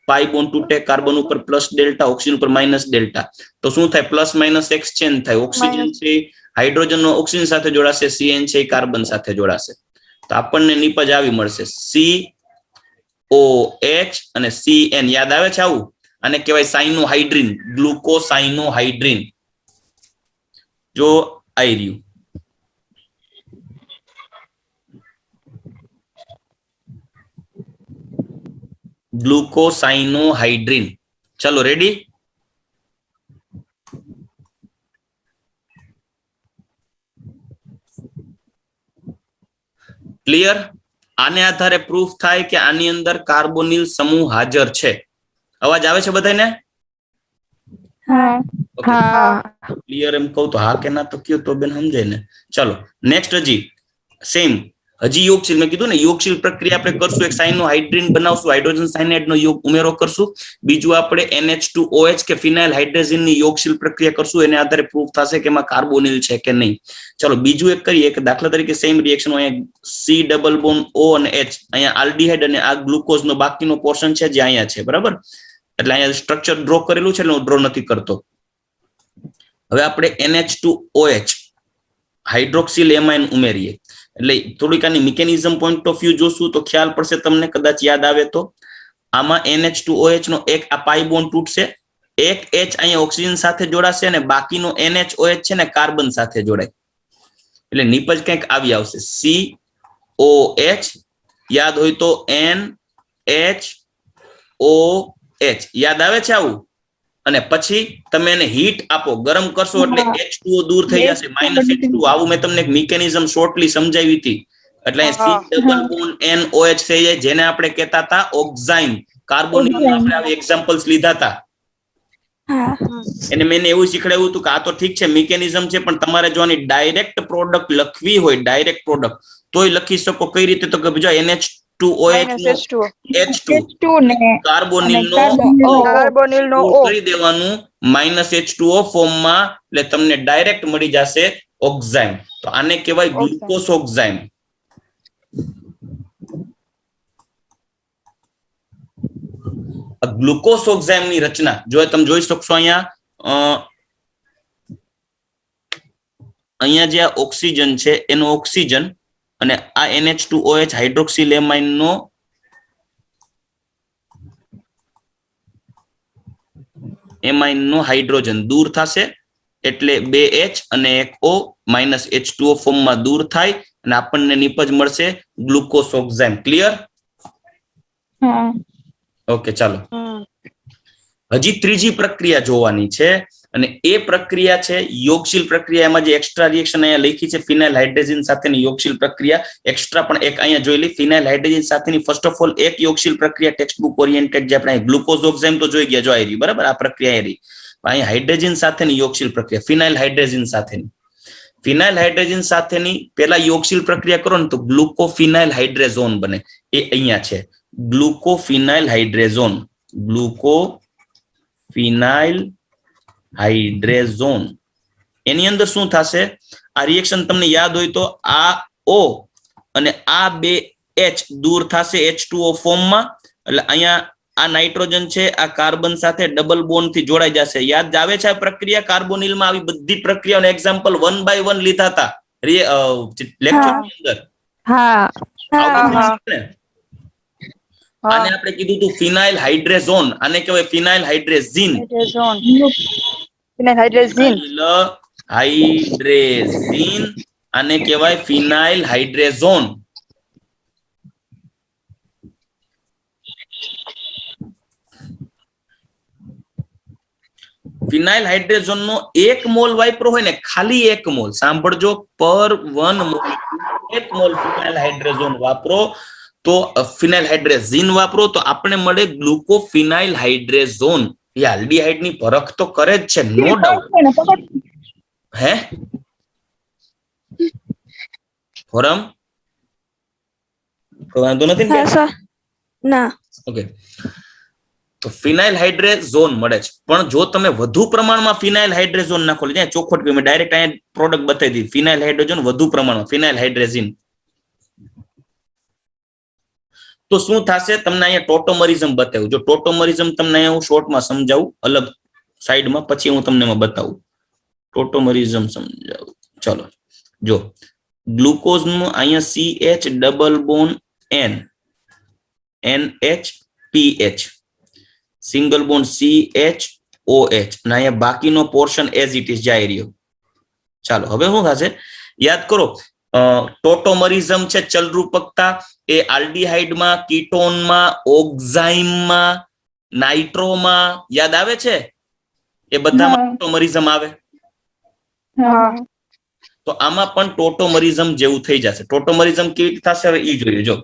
પાઈ બોન્ડ તૂટે, કાર્બન ઉપર પ્લસ ડેલ્ટા, ઓક્સિજન ઉપર માઇનસ ડેલ્ટા. તો શું થાય? પ્લસ માઇનસ એક્સચેન્જ થાય. ઓક્સિજન છે હાઇડ્રોજન નો ઓક્સિજન સાથે જોડાશે, CN છે કાર્બન સાથે જોડાશે. તો આપણને નિપજ આવી મળશે COH અને CN. યાદ આવે છે આવું? આને કહેવાય સાઇનોહાઇડ્રીન, ગ્લુકોસાઇનોહાઇડ્રીન. જો આવી રહ્યું ગ્લુકોસાઇનોહાઇડ્રીન. ચલો રેડી? ક્લિયર? આને આધારે પ્રૂફ થાય કે આની અંદર કાર્બોનિલ સમૂહ હાજર છે. અવાજ આવે છે બધાને? ક્લિયર એમ કહું તો હા કે ના તો કયો તો બેન સમજાય ને. ચલો નેક્સ્ટ. હજી સેમ, હજી યોગશીલ મેં કીધું ને, યોગશીલ પ્રક્રિયા આપણે કરશું. એક સાઇનોહાઇડ્રીન બનાવશું, હાઇડ્રોજન સાયનાઇડ નો યોગ ઉમેરો કરશું. બીજું આપણે NH2OH કે ફિનાઇલ હાઇડ્રોજનની યોગશીલ પ્રક્રિયા કરશું. એને આધારે પ્રૂફ થશે કે એમાં કાર્બોનિલ છે કે નહીં. ચલો બીજું એક કરીએ કે દાખલા તરીકે સેમ રિએક્શન અહીંયા C ડબલ બોન્ડ O અને H, અહીંયા આલ્ડીહાઇડ અને આ ગ્લુકોઝ નો બાકીનો પોર્શન છે જે અહીંયા છે. બરાબર? એટલે અહીંયા સ્ટ્રક્ચર ડ્રો કરેલું છે એટલે હું ડ્રો નથી કરતો. હવે આપણે NH2OH હાઇડ્રોક્સિલ એમાઇન ઉમેરીએ એટલે થોડીક આની મિકેનિઝમ પોઈન્ટ ઓફ વ્યૂ જોશું તો ખ્યાલ પડશે તમને, કદાચ યાદ આવે તો. આમાં NH2OH નો એક આ પાઈ બોન્ડ તૂટશે, એક H અહીંયા ઓક્સિજન સાથે જોડાશે અને બાકીનો NHOH છે ને કાર્બન સાથે જોડાય. એટલે નિપજ કંઈક આવી આવશે COH. યાદ હોય તો NHOH. યાદ આવે છે આવું? અને પછી તમે એને હીટ આપો, ગરમ કરશો એટલે H2O દૂર થઈ જશે, -H2O. આવું મેં તમને એક મિકેનિઝમ શોર્ટલી સમજાવી હતી. એટલે C ડબલ બોન્ડ NOH થઈ જાય, જેને આપણે કહેતા હતા ઓક્ઝાઇમ. કાર્બોનિલ આપણે આ એક્ઝામ્પલ્સ લીધા હતા. એને મેં એવું શીખવાડ્યું હતું કે આ તો ઠીક છે મિકેનિઝમ છે, પણ તમારે જો આની ડાયરેક્ટ પ્રોડક્ટ લખવી હોય, ડાયરેક્ટ પ્રોડક્ટ, તોય લખી શકો. કઈ રીતે? તો કે જો NH2OH H2 ને કાર્બોનિલ નો કરી દેવાનું -H2O ફોર્મમાં, એટલે તમને ડાયરેક્ટ મળી જશે ઓક્ઝાઇમ. તો આને કહેવાય ગ્લુકોઝ ઓક્ઝાઇમ. ગ્લુકોઝ ઓક્ઝાઇમ ની રચના જો તમે જોઈ શકશો અહીંયા જે ઓક્સિજન છે એનો ઓક્સિજન અને આ NH2OH હાઇડ્રોક્સિલ એમાઇન નો હાઇડ્રોજન દૂર થશે એટલે 2H અને 1O -H2O ફોર્મમાં દૂર થાય અને આપણને નિપજ મળશે ગ્લુકોઝ ઓક્ઝાઇમ. ક્લિયર? ઓકે ચાલો હજી ત્રીજી પ્રક્રિયા જોવાની છે અને એ પ્રક્રિયા છે યોગશીલ પ્રક્રિયા. એમાં જે એક્સ્ટ્રા રિએક્શન અહીંયા લખી છે ફિનાઇલ હાઇડ્રેઝિન સાથેની યોગશીલ પ્રક્રિયા, એક્સ્ટ્રા પણ એક અહીંયા જોઈ લી. ફિનાઇલ હાઇડ્રેઝિન સાથેની ફર્સ્ટ ઓફ ઓલ એક યોગશીલ પ્રક્રિયા ટેક્સ્ટ બુક ઓરિએન્ટેડ જે આપણે ગ્લુકોઝ ઓક્ઝાઇમ તો જોઈ ગયા, જો આવી રહી બરાબર, આ પ્રક્રિયા આવી. અહીંયા હાઇડ્રેઝિન સાથેની યોગશીલ પ્રક્રિયા ફિનાઇલ હાઇડ્રેઝિન સાથેની. ફિનાઇલ હાઇડ્રેઝિન સાથેની પેલા યોગશીલ પ્રક્રિયા કરો ને તો ગ્લુકોફિનાઇલ હાઇડ્રેઝોન બને. એ અહીંયા છે ગ્લુકોફિનાઇલ હાઇડ્રેઝોન. ગ્લુકોફિનાઇલ હાઇડ્રેઝોન એની અંદર શું થશે? આ રિએક્શન તમને યાદ હોય તો આ O અને આ બે H દૂર થશે H2O ફોર્મમાં. એટલે અહીંયા આ નાઇટ્રોજન છે આ કાર્બન સાથે ડબલ બોન્ડ થી જોડાઈ જશે. યાદ આવે છે આ પ્રક્રિયા? કાર્બોનિલમાં આવી બધી પ્રક્રિયાઓના એક્ઝામ્પલ 1 by 1 લીધા હતા લેક્ચરની અંદર. આને આપણે કીધું હતું ફિનાઇલ હાઇડ્રેઝોન. આને કહેવાય ફિનાઇલ હાઇડ્રેઝિન. હાઇડ્રેઝિન આને કહેવાય ફિનાઇલ હાઇડ્રેઝોન. ફિનાઇલ હાઇડ્રેઝોન નો 1 મોલ વાપરો હોય ને, ખાલી 1 મોલ, સાંભળજો, પર 1 મોલ 1 મોલ ફિનાઇલ હાઇડ્રેઝોન વાપરો તો ફિનાઇલ હાઇડ્રેઝિન વાપરો તો આપણે મળે ગ્લુકોફિનાઇલ હાઇડ્રેઝોન. એ આલ્ડીહાઇડ ની પરખ તો કરે જ છે, નો ડાઉટ. હે ફોરમ વાંધો નથી ના? ઓકે, તો ફિનાઇલ હાઇડ્રેઝોન મળે છે. પણ જો તમે વધુ પ્રમાણમાં ફિનાઇલ હાઇડ્રેઝોન નાખો, ત્યાં ચોખ્ખટ કહ્યું, મેં ડાયરેક્ટ અહીંયા પ્રોડક્ટ બતાવી દીધી. ફિનાઇલ હાઇડ્રેઝોન વધુ પ્રમાણમાં ફિનાઇલ હાઇડ્રેઝિન, તો શું થશે? તમને અહીંયા ટોટોમરિઝમ બતાવ્યું. જો ટોટોમરિઝમ તમને અહીંયા હું શોર્ટમાં સમજાવું અલગ સાઈડમાં, પછી હું તમને એમાં બતાવું. ટોટોમરિઝમ સમજાવું. ચલો જો, ગ્લુકોઝ નું અહીંયા CH double bond N NH PH single bond CHOH અને અહીંયા બાકીનો પોર્શન એઝ ઇટ ઇઝ જાય રહ્યો. ચાલો હવે શું થશે યાદ કરો. ટોટોમરિઝમ છે ચલરૂપકતા, એ આલ્ડીહાઇડમાં, કીટોનમાં, ઓક્ઝાઇમમાં, નાઇટ્રોમાં, યાદ આવે છે? એ બધામાં ટોટોમરિઝમ આવે. તો આમાં પણ ટોટોમરિઝમ જેવું થઈ જશે. ટોટોમરિઝમ કેવી રીતે થશે હવે ઈ જોઈએ. જો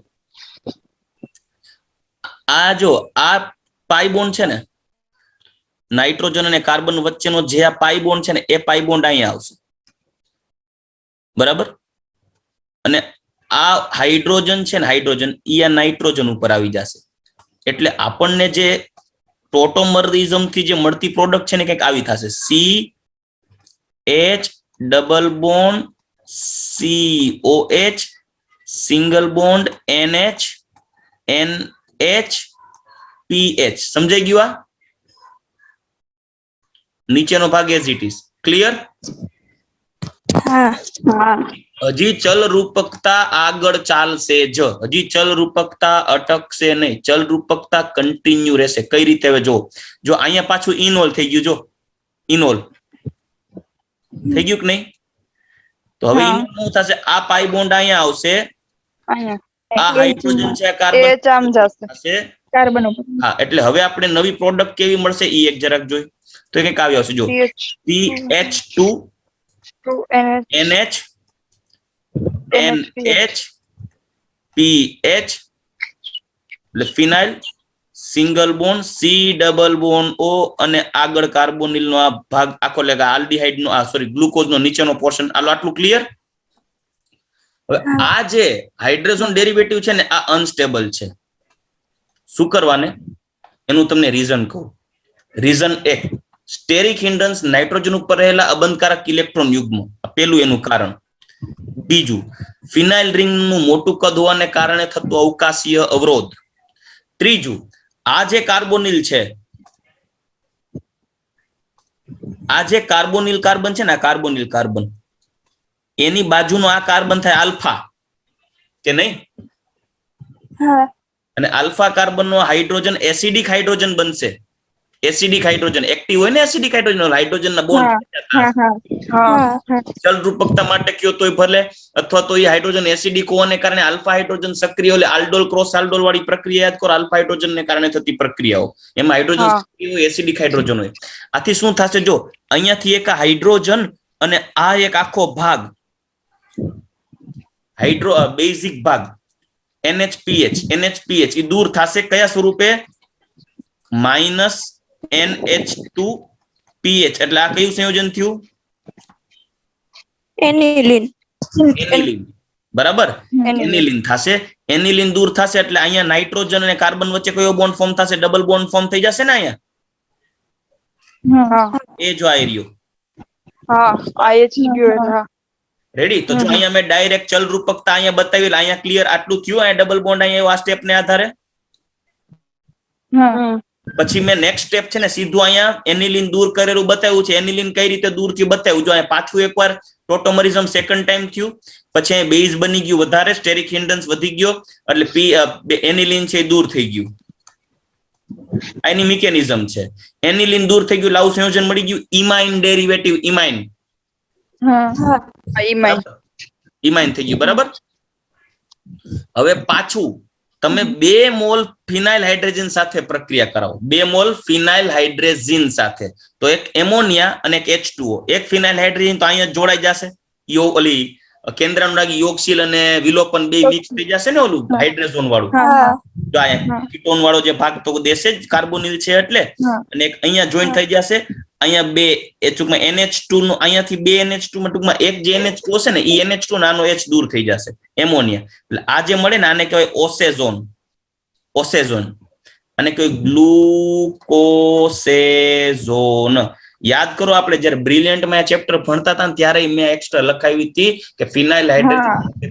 આ જો આ પાઈ બોન્ડ છે ને, નાઇટ્રોજન અને કાર્બન વચ્ચેનો જે આ પાઈ બોન્ડ છે ને, એ પાઈ બોન્ડ અહીંયા આવશે બરાબર. અને આ હાઇડ્રોજન છે ને, હાઇડ્રોજન ઈ આ નાઇટ્રોજન ઉપર આવી જશે. એટલે આપણને જે ટોટોમરિઝમ થી જે મળતી પ્રોડક્ટ છે ને કંઈક આવી થશે. CH double bond COH single bond NH NH PH. સમજાઈ ગયું? આ નીચેનો ભાગ એઝ ઇટ ઇઝ. ક્લિયર? હજી ચલ રૂપકતા આગળ ચાલશે જ. હજી ચલ રૂપકતા અટકશે નહીં. ચલ રૂપકતા કન્ટિન્યુ રહેશે. કઈ રીતે? હવે જો અહીંયા પાછું ઇનોલ થઈ ગયું. જો ઇનોલ થઈ ગયું કે નહીં? તો હવે ઇનોલ શું થશે? આ પાઈ બોન્ડ અહીંયા આવશે, આ હાઇડ્રોજન છે, કાર્બન થશે કાર્બન ઉપર. હા, એટલે હવે આપણે નવી પ્રોડક્ટ કેવી મળશે ઈ એક જરાક જોઈ. તો કંઈક આવી આવશે. જો CH2 NH NH PH એટલે phenyl single bond C double bond O અને આગળ કાર્બોનિલ નો આ ભાગ આખો, એટલે આલ્ડીહાઇડ નો ગ્લુકોઝ નો નીચેનો પોર્શન. આટલું ક્લિયર? હવે આ જે હાઇડ્રોજન ડેરિવેટિવ છે ને, આ અનસ્ટેબલ છે. શું કરવાને? એનું તમને રીઝન કહું. રીઝન 1, સ્ટેરિક હિન્ડ્રન્સ નાઇટ્રોજન ઉપર રહેલા અબંધકારક ઇલેક્ટ્રોન યુગ્મ, પેલું એનું કારણ. બીજું, ફિનાઇલ રિંગ નું મોટું કદ હોવાને કારણે થતું અવકાશીય અવરોધ. ત્રીજું, આ જે કાર્બોનિલ છે, આ જે કાર્બોનિલ કાર્બન છે ને, આ કાર્બોનિલ કાર્બન, એની બાજુનો આ કાર્બન થાય આલ્ફા કે નહીં? અને આલ્ફા કાર્બન નો હાઇડ્રોજન એસિડિક હાઇડ્રોજન બનશે. એસિડિક હાઇડ્રોજન એક્ટિવ હોય ને, એસિડિક હાઇડ્રોજન હાઇડ્રોજનના બોન્ડ ચલ રૂપકતા માટે કયો તોય ભલે, અથવા તો એ હાઇડ્રોજન એસિડિક હોવાને કારણે આલ્ફા હાઇડ્રોજન સક્રિય એટલે આલ્ડોલ ક્રોસ આલ્ડોલ વાળી પ્રક્રિયા યાદ કરો, આલ્ફા હાઇડ્રોજન ને કારણે થતી પ્રક્રિયાઓ, એમાં હાઇડ્રોજન સક્રિય હોય, એસિડિક હાઇડ્રોજન હોય. આથી શું થશે, જો અહીંયાથી એક હાઇડ્રોજન અને આ એક આખો ભાગ બેઝિક ભાગ NH એ દૂર થશે કયા સ્વરૂપે, -NH2PH. એટલે આ કયું સંયોજન થયું, એનિલિન. એનિલિન. બરાબર, એનિલિન થશે. એનિલિન દૂર થશે એટલે અહીંયા નાઇટ્રોજન અને કાર્બન વચ્ચે કયો બોન્ડ ફોર્મ થશે, ડબલ બોન્ડ ફોર્મ થઈ જશે ને અહીંયા. એ જો આ એરિયો રેડી. તો જો અહીંયા મેં ડાયરેક્ટ ચલ રૂપકતા અહીંયા બતાવી, અહીંયા ક્લિયર આટલું થયું, અહીંયા ડબલ બોન્ડ અહીંયા આ સ્ટેપ ને આધારે. પછી મેં નેક્સ્ટ સ્ટેપ છે ને સીધું અહીંયા એનિલિન દૂર કરેલું બતાવ્યું છે. એનિલિન કઈ રીતે દૂર થયું બતાવ્યું. જો અહીંયા પાછું એકવાર ટોટોમરિઝમ સેકન્ડ ટાઈમ થયું, પછી અહીંયા બેઝ બની ગયું વધારે, સ્ટેરિક હિન્ડન્સ વધી ગયો, એટલે એનિલિન છે એ દૂર થઈ ગયું. આની મિકેનિઝમ છે. એનિલિન દૂર થઈ ગયું, લાવું સંયોજન મળી ગયું, ઇમાઇન ડેરિવેટિવ, ઇમાઇન થઈ ગયું. બરાબર. હવે પાછું તમે 2 મોલ ફિનાઇલ હાઇડ્રોજન સાથે પ્રક્રિયા કરાવો, 2 મોલ ફિનાઇલ હાઇડ્રોજન સાથે, તો એક એમોનિયા અને એક H2O. એક ફિનાઇલ હાઇડ્રોજન તો અહીંયા જોડાઈ જશે, ઓલી કેન્દ્રાનુરાગી યોગશીલ અને વિલોપન બે મિક્સ થઈ જશે ને, ઓલું હાઇડ્રોજન વાળું. જો અહીંયા કીટોન વાળો જે ભાગ તો દેશે જ કાર્બોનિલ છે એટલે, અને એક અહીંયા જોઈન્ટ થઈ જશે. અહીંયા 2 એ ટૂંકમાં NH2 નું, અહીંયાથી 2 NH2 માં ટૂંકમાં એક જે NH2 હશે ને એ NH2 નાનો H દૂર થઈ જશે, એમોનિયા. એટલે આ જે મળે ને આને કહેવાય ઓસેઝોન, અને કહેવાય ગ્લુકોસેઝોન. યાદ કરો આપણે જયારે બ્રિલિયન્ટ માં ચેપ્ટર ભણતા હતા ને ત્યારે મેં એક્સ્ટ્રા લખાવી હતી કે ફિનાઇલ હાઇડ્રોજન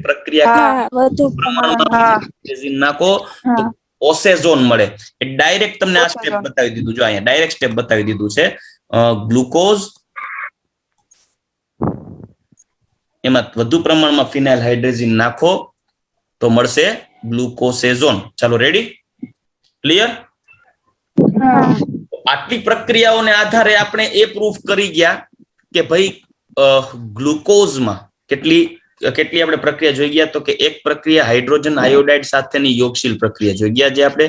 પ્રક્રિયા નાખો તો ઓસેઝોન મળે. એ ડાયરેક્ટ તમને આ સ્ટેપ બતાવી દીધું. જો અહીંયા ડાયરેક્ટ સ્ટેપ બતાવી દીધું છે. ગ્લુકોઝ એમાં વધુ પ્રમાણમાં ફિનાઇલ હાઇડ્રોજન નાખો તો મળશે ગ્લુકોસેઝોન. ચાલો રેડી, ક્લિયર. આટલી પ્રક્રિયાઓને આધારે આપણે એ પ્રૂફ કરી ગયા કે ભાઈ ગ્લુકોઝમાં કેટલી આપણે પ્રક્રિયા જોઈ ગયા. તો કે એક પ્રક્રિયા હાઇડ્રોજન આયોડાઇડ સાથેની યોગશીલ પ્રક્રિયા જોઈ ગયા, જે આપણે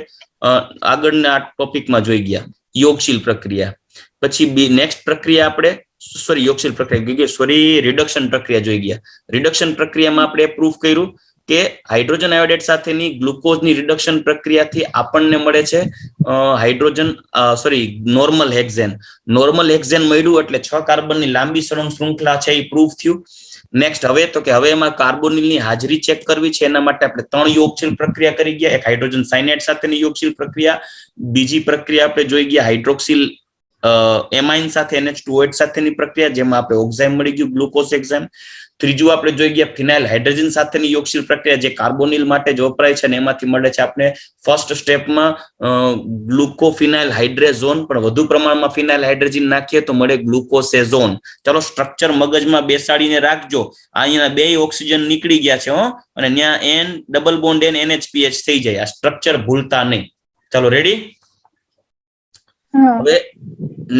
આગળના ટોપિકમાં જોઈ ગયા, યોગશીલ પ્રક્રિયા. પછી નેક્સ્ટ પ્રક્રિયા આપણે યોગશીલ પ્રક્રિયા રિડક્શન પ્રક્રિયા જોઈ ગયા. રિડક્શન પ્રક્રિયામાં આપણે પ્રૂફ કર્યું કે હાઇડ્રોજન આયોડાઇડ સાથેની ગ્લુકોઝની રિડક્શન પ્રક્રિયાથી આપણને મળે છે નોર્મલ હેક્ઝેન. નોર્મલ હેક્ઝેન મળ્યું એટલે 6 કાર્બનની લાંબી સળંગ શૃંખલા છે એ પ્રૂફ થયું. નેક્સ્ટ હવે તો કે હવે એમાં કાર્બોનિલની હાજરી ચેક કરવી છે, એના માટે આપણે 3 યોગશીલ પ્રક્રિયા કરી ગયા. એક હાઇડ્રોજન સાયનાઇડ સાથેની યોગશીલ પ્રક્રિયા, બીજી પ્રક્રિયા આપણે જોઈ ગયા હાઇડ્રોક્સિલ એમાઇન સાથે NH2OH સાથેની પ્રક્રિયા, જેમાં આપણે ઓક્ઝાઇમ મળી ગયું, ગ્લુકોઝ એક્ઝાઇમ. ત્રીજું આપણે જોઈ ગયા ફિનાઇલ હાઇડ્રોજન સાથેની યોગશીલ પ્રક્રિયા, જે કાર્બોનિલ માટે જ વપરાય છે, અને એમાંથી મળે છે આપણે ફર્સ્ટ સ્ટેપમાં ગ્લુકોફિનાઇલ હાઇડ્રેઝોન, પણ વધુ પ્રમાણમાં ફિનાઇલ હાઇડ્રોજન નાખીએ તો મળે ગ્લુકોસેઝોન. ચલો સ્ટ્રક્ચર મગજમાં બેસાડીને રાખજો. અહીંયા 2 ઓક્સિજન નીકળી ગયા છે અને ત્યાં N double bond N NH2PH થઈ જાય. આ સ્ટ્રક્ચર ભૂલતા નહીં. ચાલો રેડી. હવે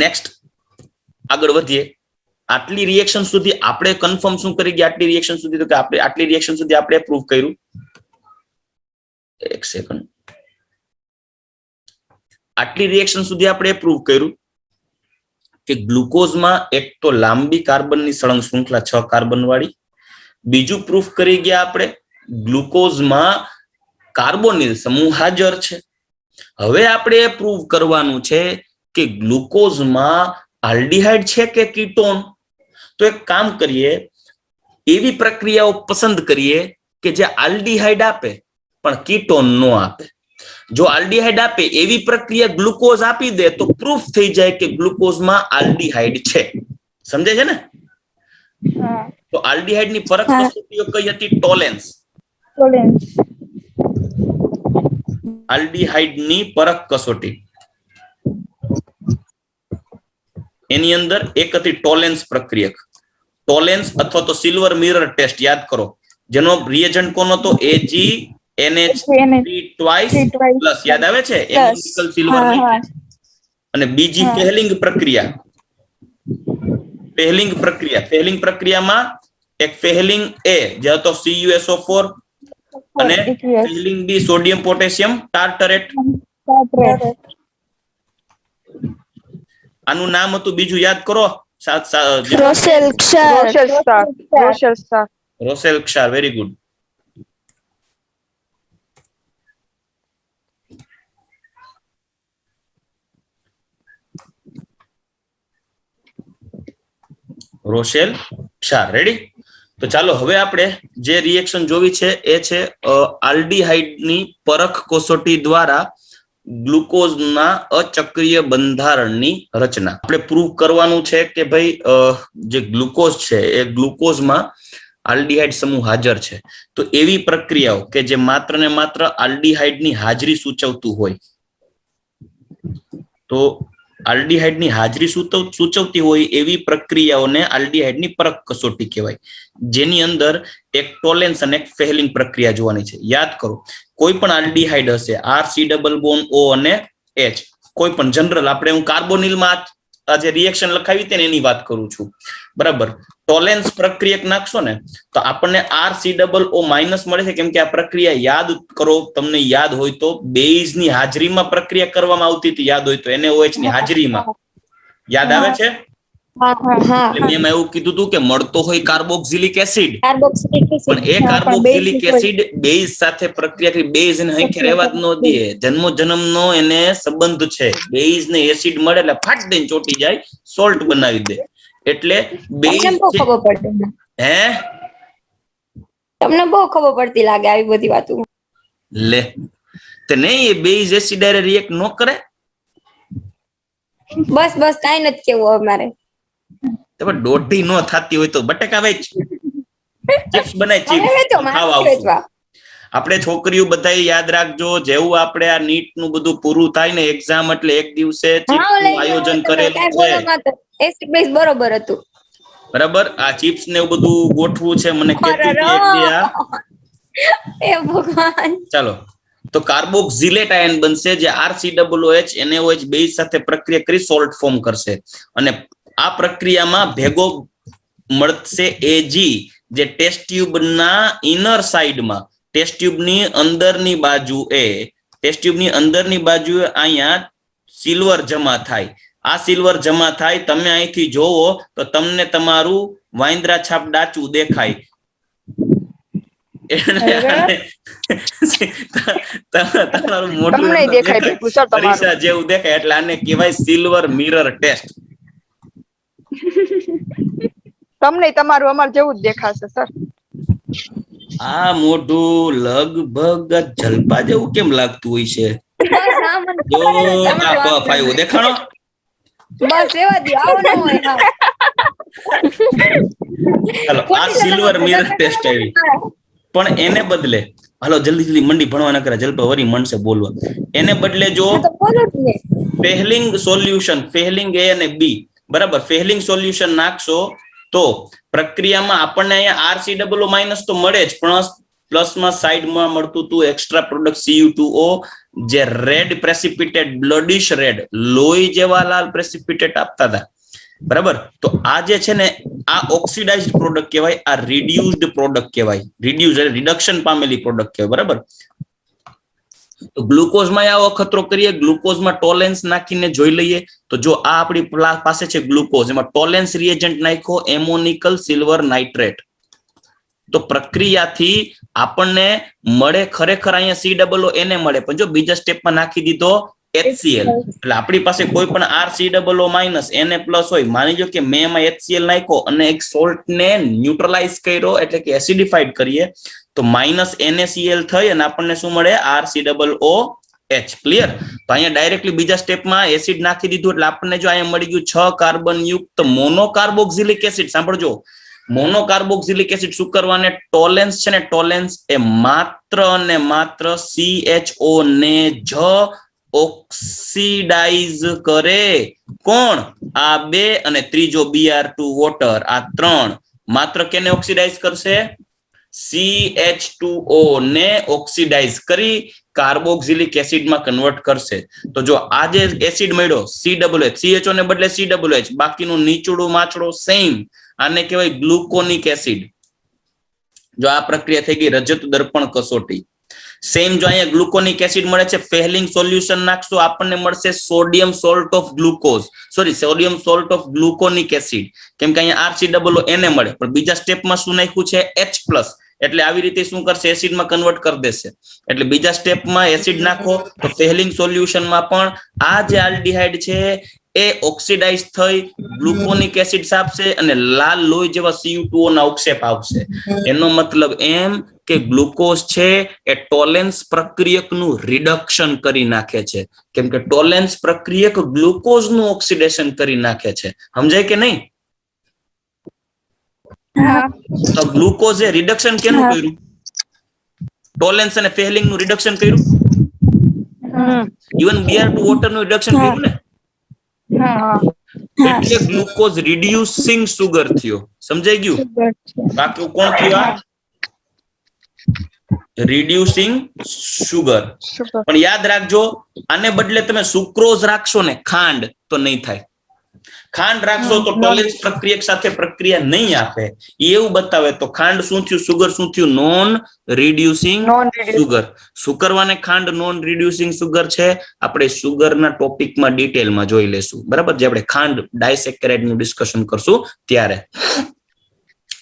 નેક્સ્ટ આગળ વધીએ. આટલી રિએક્શન સુધી આપણે કન્ફર્મ શું કરી ગયા, આટલી રિએક્શન સુધી, તો કે આપણે આટલી રિએક્શન સુધી આપણે પ્રૂવ કર્યું. એક સેકન્ડ. આટલી રિએક્શન સુધી આપણે પ્રૂવ કર્યું કે ગ્લુકોઝમાં એક તો લાંબી કાર્બનની સળંગ શૃંખલા 6 કાર્બન વાળી. બીજું પ્રૂફ કરી ગયા આપણે ગ્લુકોઝમાં કાર્બોનિલ સમૂહ હાજર છે. હવે આપણે એ પ્રૂવ કરવાનું છે કે ગ્લુકોઝમાં આલ્ડીહાઇડ છે કે કીટોન. તો એક કામ કરીએ, એવી પ્રક્રિયાઓ પસંદ કરીએ કે જે આલ્ડીહાઇડ આપે પણ કીટોન નો આપે. જો આલ્ડીહાઇડ આપે એવી પ્રક્રિયા ગ્લુકોઝ આપી દે તો પ્રૂફ થઈ જાય કે ગ્લુકોઝમાં આલ્ડીહાઇડ છે. સમજે છે ને? તો આલ્ડીહાઇડ ની પરખ કસોટીઓ કઈ હતી? ટોલેન્સ. આલ્ડીહાઇડ ની પરખ કસોટી એની અંદર એક હતી ટોલેન્સ પ્રક્રિયક. ટોલેન્સ અથવા તો સિલ્વર મિરર ટેસ્ટ યાદ કરો, જેનો રિએજન્ટ કોનો હતો? AgNH3 twice plus. યાદ આવે છે? સિલ્વર અને બીજી ફેહલિંગ પ્રક્રિયામાં એક ફેહલિંગ એ જે હતો CuSO4 અને ફેહલિંગ બી સોડિયમ પોટેશિયમ ટાર્ટરેટ. આનું નામ હતું બીજું યાદ કરો. રોશેલ ક્ષાર. રોશેલ ક્ષાર. Very good. રોશેલ ક્ષાર. રેડી? તો ચાલો હવે આપણે જે રિએક્શન જોવી છે એ છે આલ્ડીહાઇડની પરખ કસોટી દ્વારા ગ્લુકોઝના અચક્રીય બંધારણની રચના. આપણે પ્રૂવ કરવાનું છે કે ભાઈ જે ગ્લુકોઝ છે એ ગ્લુકોઝમાં આલ્ડીહાઇડ સમૂહ હાજર છે. તો એવી પ્રક્રિયાઓ કે જે માત્ર ને માત્ર આલ્ડીહાઇડની હાજરી સૂચવતું હોય, તો આલ્ડીહાઇડની હાજરી સૂચવતી હોય એવી પ્રક્રિયાઓને આલ્ડીહાઇડની પરખ કસોટી કહેવાય, જેની અંદર એક ટોલેન્સ અને એક ફેહલિંગ પ્રક્રિયા જોવાની છે. યાદ કરો, કોઈ પણ આલ્ડીહાઇડ હશે RC≡O અને H, કોઈ પણ જનરલ, આપણે હું કાર્બોનિલમાં આ જે રિએક્શન લખાવી હતી ને એની વાત કરું છું, બરાબર. ટોલેન્સ પ્રક્રિયક નાખશો ને તો આપણને RC≡O- મળે છે, કેમ કે આ પ્રક્રિયા યાદ કરો, તમને યાદ હોય તો બેઝની હાજરીમાં પ્રક્રિયા કરવામાં આવતી હતી. યાદ હોય તો NaOH ની હાજરીમાં. યાદ આવે છે? એટલે મેં એવું કીધું હતું કે મળતો હોય કાર્બોક્સિલિક એસિડ, પણ એ કાર્બોક્સિલિક એસિડ બેઝ સાથે પ્રક્રિયા કરી બેઝ એને અહીં રહેવા જ ન દે. જન્મનો એને સંબંધ છે. બેઝ ને એસિડ મળે એટલે ફાટ દઈને ચોટી જાય, સોલ્ટ બનાવી દે. એટલે બેઝ તમને બહુ ખબર પડતી લાગે આવી બધી વાતો. લે તે નહીં, એ બેઝ એસિડ હારે રિએક્ટ ન કરે. બસ કાઈ નથી કેવું અમારે. તમે દોઢી નો થતી હોય તો બટેકા વેચ, ચિપ્સ બનાય, ચિપ્સ ખાવા આવશું. આપણે છોકરીઓ બધા યાદ રાખજો, જેવું આપણે આ નીટ નું બધું પૂરું થાય ને એક્ઝામ, એટલે એક દિવસે ચિપ્સ નું આયોજન કરેલું છે. બરોબર હતું, બરાબર. આ ચિપ્સ ને એવું બધું ગોઠવું છે, મને કહેતી હતી એક દી આ. એ ભગવાન. ચાલો, તો કાર્બોક્સિલેટ આયન બનશે, જે RC≡OH NaOH બેઝ સાથે પ્રક્રિયા કરી સોલ્ટ ફોર્મ કરશે, અને આ પ્રક્રિયામાં ભેગો મળશે Ag, જે ટેસ્ટ ટ્યુબ ના ઇનર સાઈડમાં, ટેસ્ટ ટ્યુબની અંદરની બાજુએ અહીંયા સિલ્વર જમા થાય. આ સિલ્વર જમા થાય, તમે અહીંથી જોવો તો તમને તમારું વાંદરા છાપ ડાચું દેખાય. તમારું મોઢું અરીસા જેવું દેખાય, એટલે આને કહેવાય સિલ્વર મિરર ટેસ્ટ. તમને તમારું અમાર જેવું જ દેખાશે સર. આ મોઢું લગભગ જલપા જેવું કેમ લાગતું હોય છે? જો આ પફ આવ્યું દેખાણો. બસ એવા દી આવો ન હોય. ચાલો, આ સિલ્વર મિરર ટેસ્ટ આવી, પણ એને બદલે, હાલો જલ્દી મંડી ભણવા ન કરે, જલપા વરી મનસે બોલવા. એને બદલે જો ફેહલિંગ સોલ્યુશન, ફેહલિંગ A અને B, બરાબર, ફેહલિંગ સોલ્યુશન નાખશો તો પ્રક્રિયામાં આપણને અહીંયા RC≡O- તો મળે જ, પણ પ્લસમાં સાઈડમાં મળતું હતું એક્સ્ટ્રા પ્રોડક્ટ Cu2O, જે રેડ પ્રેસિપિટેટ, બ્લડિશ રેડ, લોહી જેવા લાલ પ્રેસિપિટેટ આપતા હતા. બરાબર. તો આ જે છે ને, આ ઓક્સિડાઇઝ્ડ પ્રોડક્ટ કહેવાય, આ રિડ્યુસ્ડ પ્રોડક્ટ કહેવાય, રિડક્શન પામેલી પ્રોડક્ટ કહેવાય. બરાબર. તો ગ્લુકોઝમાં આવો અખતરો કરીએ, ગ્લુકોઝમાં ટોલેન્સ નાખીને જોઈ લઈએ. તો જો આ આપણી પાસે છે ગ્લુકોઝ, એમાં ટોલેન્સ રિએજન્ટ નાખ્યો, એમોનિકલ સિલ્વર નાઇટ્રેટ. તો પ્રક્રિયાથી આપણને મળે ખરેખર અહીંયા COO મળે, પણ જો બીજા સ્ટેપમાં નાખી દીધો HCl, એટલે આપણી પાસે કોઈ પણ RC≡O- Na+ હોય, માની લો કે મેં એમાં HCl નાખ્યો અને એક સોલ્ટ ને ન્યુટ્રલાઇઝ કર્યો, એટલે કે એસિડિફાઈડ કરીએ, તો -NaCl થઈ અને આપણને શું મળે? RC≡OH. ક્લિયર? તો અહીંયા ડાયરેક્ટલી બીજા સ્ટેપમાં એસિડ નાખી દીધું, એટલે આપણને જો અહીંયા મળી ગયું 6 કાર્બન યુક્ત મોનોકાર્બોક્સિલિક એસિડ. સાંભળજો, મોનોકાર્બોક્સિલિક એસિડ શું કરવાને? ટોલેન્સ છે ને, ટોલેન્સ એ માત્ર અને માત્ર CHO ને જ ઓક્સિડાઇઝ કરે. કોણ? આ 2 અને ત્રીજો Br2 વોટર, આ 3 માત્ર કેને ઓક્સિડાઇઝ કરશે? CH2O ને ઓક્સિડાઇઝ કરી કાર્બોક્સિલિક એસિડમાં કન્વર્ટ કરશે. તો જો આ જે એસિડ મળ્યો COH, CHO ને બદલે COH, બાકીનું નીચુડું માછડું સેમ, આને કહેવાય ગ્લુકોનિક એસિડ. જો આ પ્રક્રિયા થઈ ગઈ રજત દર્પણ કસોટી. સેમ જો અહીંયા ગ્લુકોનિક એસિડ મળે છે, ફેહલિંગ સોલ્યુશન નાખશો આપણને મળશે sodium salt of glucose, sodium salt of gluconic acid, કેમ કે અહીંયા RCOO એને મળે, પણ બીજા સ્ટેપમાં શું નાખ્યું છે H+, એટલે આવી રીતે શું કરશે એસિડમાં કન્વર્ટ કરી દેશે. એટલે બીજા સ્ટેપમાં એસિડ નાખો તો ફેહલિંગ સોલ્યુશનમાં પણ આ જે આલ્ડીહાઇડ છે એ ઓક્સિડાઇઝ થઈ ગ્લુકોનિક એસિડ આપશે અને લાલ લોહી જેવા CO2 ના અવક્ષેપ આવશે. એનો મતલબ એમ કે ગ્લુકોઝ છે એ ટોલેન્સ પ્રક્રિયકનું રિડક્શન કરી નાખે છે, કેમ કે ટોલેન્સ પ્રક્રિયક ગ્લુકોઝનું ઓક્સિડેશન કરી નાખે છે. સમજાય કે નહીં? તો ગ્લુકોઝે રિડક્શન કેનું કર્યું? ટોલેન્સ અને ફેહલિંગ નું રિડક્શન કર્યું. ઇવન Br2 વોટર નું રિડક્શન કર્યું ને, એટલે ગ્લુકોઝ રિડ્યુસિંગ સુગર થયો. સમજાઈ ગયું? બાકી કોણ થયો? Reducing sugar. પણ યાદ રાખજો, આને બદલે તમે સુક્રોઝ રાખશો ને, ખાંડ, તો નહીં થાય. ખાંડ રાખશો તો ટોલેન્સ પ્રક્રિયક સાથે પ્રક્રિયા નહીં આપે. એવું બતાવે તો ખાંડ શું થયું, સુગર શું થયું? Non reducing sugar. શું કરવાને ખાંડ નોન રિડ્યુસિંગ સુગર છે? આપણે સુગરના ટોપિકમાં ડિટેલમાં જોઈ લેશું, બરાબર? જે આપણે ખાંડ ડાયસેકેરાઇડ નું ડિસ્કશન કરશું ત્યારે.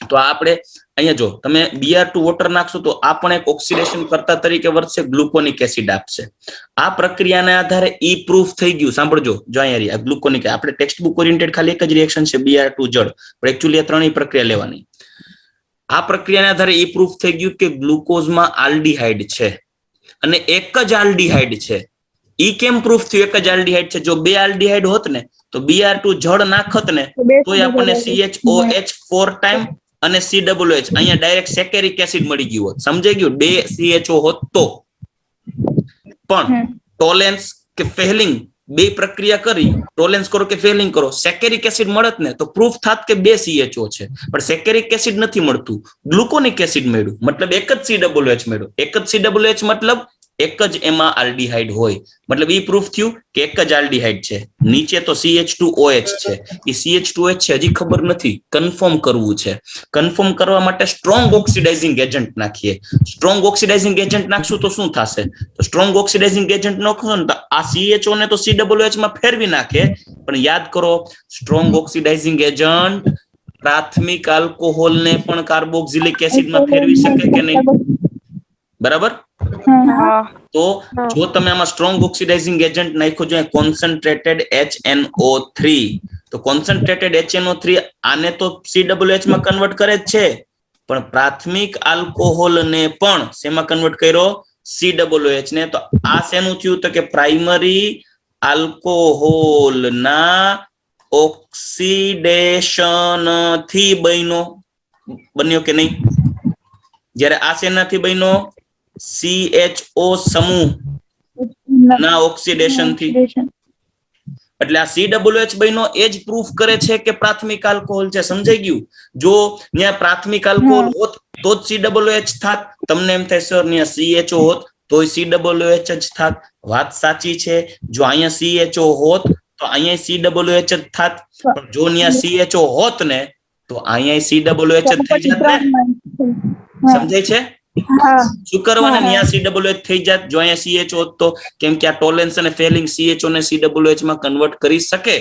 તો આપણે અહીંયા જો તમે Br2 વોટર નાખશો તો આ પણ એક ઓક્સિડેશન કરતા તરીકે વર્તશે, ગ્લુકોનિક એસિડ આપશે. આ પ્રક્રિયાના આધારે ઈ પ્રૂફ થઈ ગયું. સાંભળજો, જો અહીંયા ગ્લુકોનિક, આપણે ટેક્સ્ટ બુક ઓરિએન્ટેડ ખાલી એક જ રિએક્શન છે Br2 જળ, પણ એકચ્યુઅલી આ ત્રણેય પ્રક્રિયા લેવાની. આ પ્રક્રિયાના આધારે ઈ પ્રૂફ થઈ ગયું કે ગ્લુકોઝમાં આલ્ડીહાઇડ છે અને એક જ આલ્ડીહાઇડ છે. ઈ કેમ પ્રૂફ થયું એક જ આલ્ડીહાઇડ છે? જો બે આલ્ડીહાઇડ હોત ને તો Br2 જળ નાખત ને તોય આપણને CHOH 4 ટાઈમ અને COH, અહીંયા ડાયરેક્ટ સેકેરિક એસિડ મળી ગયું હોત. સમજાઈ ગયું? બે CHO હોત તો. પણ ટોલેન્સ કે ફેહલિંગ બે પ્રક્રિયા કરી, ટોલેન્સ કરો કે ફેહલિંગ કરો, સેકેરિક એસિડ મળત ને તો પ્રૂફ થાત કે બે CHO છે. પણ સેકેરિક એસિડ નથી મળતું, ગ્લુકોનિક એસિડ મળ્યું, મતલબ એક જ COH મળ્યું. એક જ COH મતલબ એક જ એમાં આલ્ડીહાઇડ હોય, મતલબ ઈ પ્રૂફ થયું કે એક જ આલ્ડીહાઇડ છે. નીચે તો CH2OH છે, એ CH2OH છે હજી ખબર નથી, કન્ફર્મ કરવું છે. કન્ફર્મ કરવા માટે સ્ટ્રોંગ ઓક્સિડાઇઝિંગ એજન્ટ નાખીએ. સ્ટ્રોંગ ઓક્સિડાઇઝિંગ એજન્ટ નાખશું તો શું થશે? તો સ્ટ્રોંગ ઓક્સિડાઇઝિંગ એજન્ટ નાખશો ને તો આ CHO ને તો COH માં ફેરવી નાખે, પણ યાદ કરો સ્ટ્રોંગ ઓક્સિડાઇઝિંગ એજન્ટ પ્રાથમિક આલ્કોહોલને પણ કાર્બોક્સિલિક એસિડમાં ફેરવી શકે કે નહીં? બરાબર? તો જો તમે આમાં સ્ટ્રોંગ ઓક્સિડાઇઝિંગ એજન્ટ નાખ્યો જો કોન્સન્ટ્રેટેડ HNO3, તો કોન્સન્ટ્રેટેડ HNO3 આને તો COH માં કન્વર્ટ કરે જ છે, પણ પ્રાથમિક આલ્કોહોલને પણ શેમાં કન્વર્ટ કર્યો? COH ને. તો આ શેનું થયું? તો કે પ્રાઇમરી આલ્કોહોલના ઓક્સિડેશન થી બન્યો કે નહીં? જ્યારે આ શેનાથી બન્યો? CHO સમૂહ ના ઓક્સિડેશન થી. એટલે આ COH બન્યો એ જ પ્રૂફ કરે છે કે પ્રાથમિક આલ્કોહોલ છે. સમજાઈ ગયું? જો ત્યાં પ્રાથમિક આલ્કોહોલ હોત તો જ COH થાત. તમને એમ થાય સર ત્યાં CHO હોત તોય COH જ થાત. વાત સાચી છે. જો અહીંયા CHO હોત તો અહીંયા COH જ થાત, પણ જો ત્યાં CHO હોત ને તો અહીંયા COH જ થઈ જાત ને. સમજાય છે? શું કરવાના? ત્યાં COH થઈ જાત જો અહીંયા CHO હોત તો, કેમ કે આ ટોલેન્સ અને ફેહલિંગ CHO ને COH માં કન્વર્ટ કરી શકે.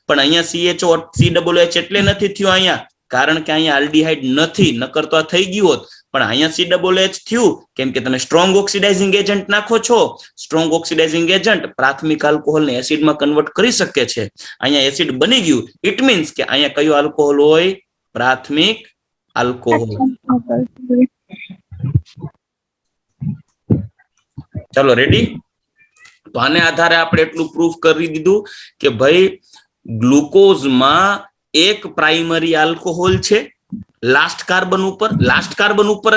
પણ અહીંયા COH એટલે નથી થયું અહીંયા, કારણ કે અહીંયા આલ્ડીહાઇડ નથી, નકર તો આ થઈ ગયું હોત. પણ અહીંયા COH થયું કેમ કે તમે સ્ટ્રોંગ ઓક્સિડાઇઝિંગ એજન્ટ નાખો છો. સ્ટ્રોંગ ઓક્સિડાઇઝિંગ એજન્ટ પ્રાથમિક આલ્કોહોલને એસિડમાં કન્વર્ટ કરી શકે છે. અહીંયા એસિડ બની ગયું, ઇટ મીન્સ કે અહીંયા કયો આલ્કોહોલ હોય? પ્રાથમિક આલ્કોહોલ. ચલો રેડી? તો આને આધારે આપણે એટલું પ્રૂફ કરી દીધું કે ભાઈ ગ્લુકોઝમાં એક પ્રાઇમરી આલ્કોહોલ છે લાસ્ટ કાર્બન ઉપર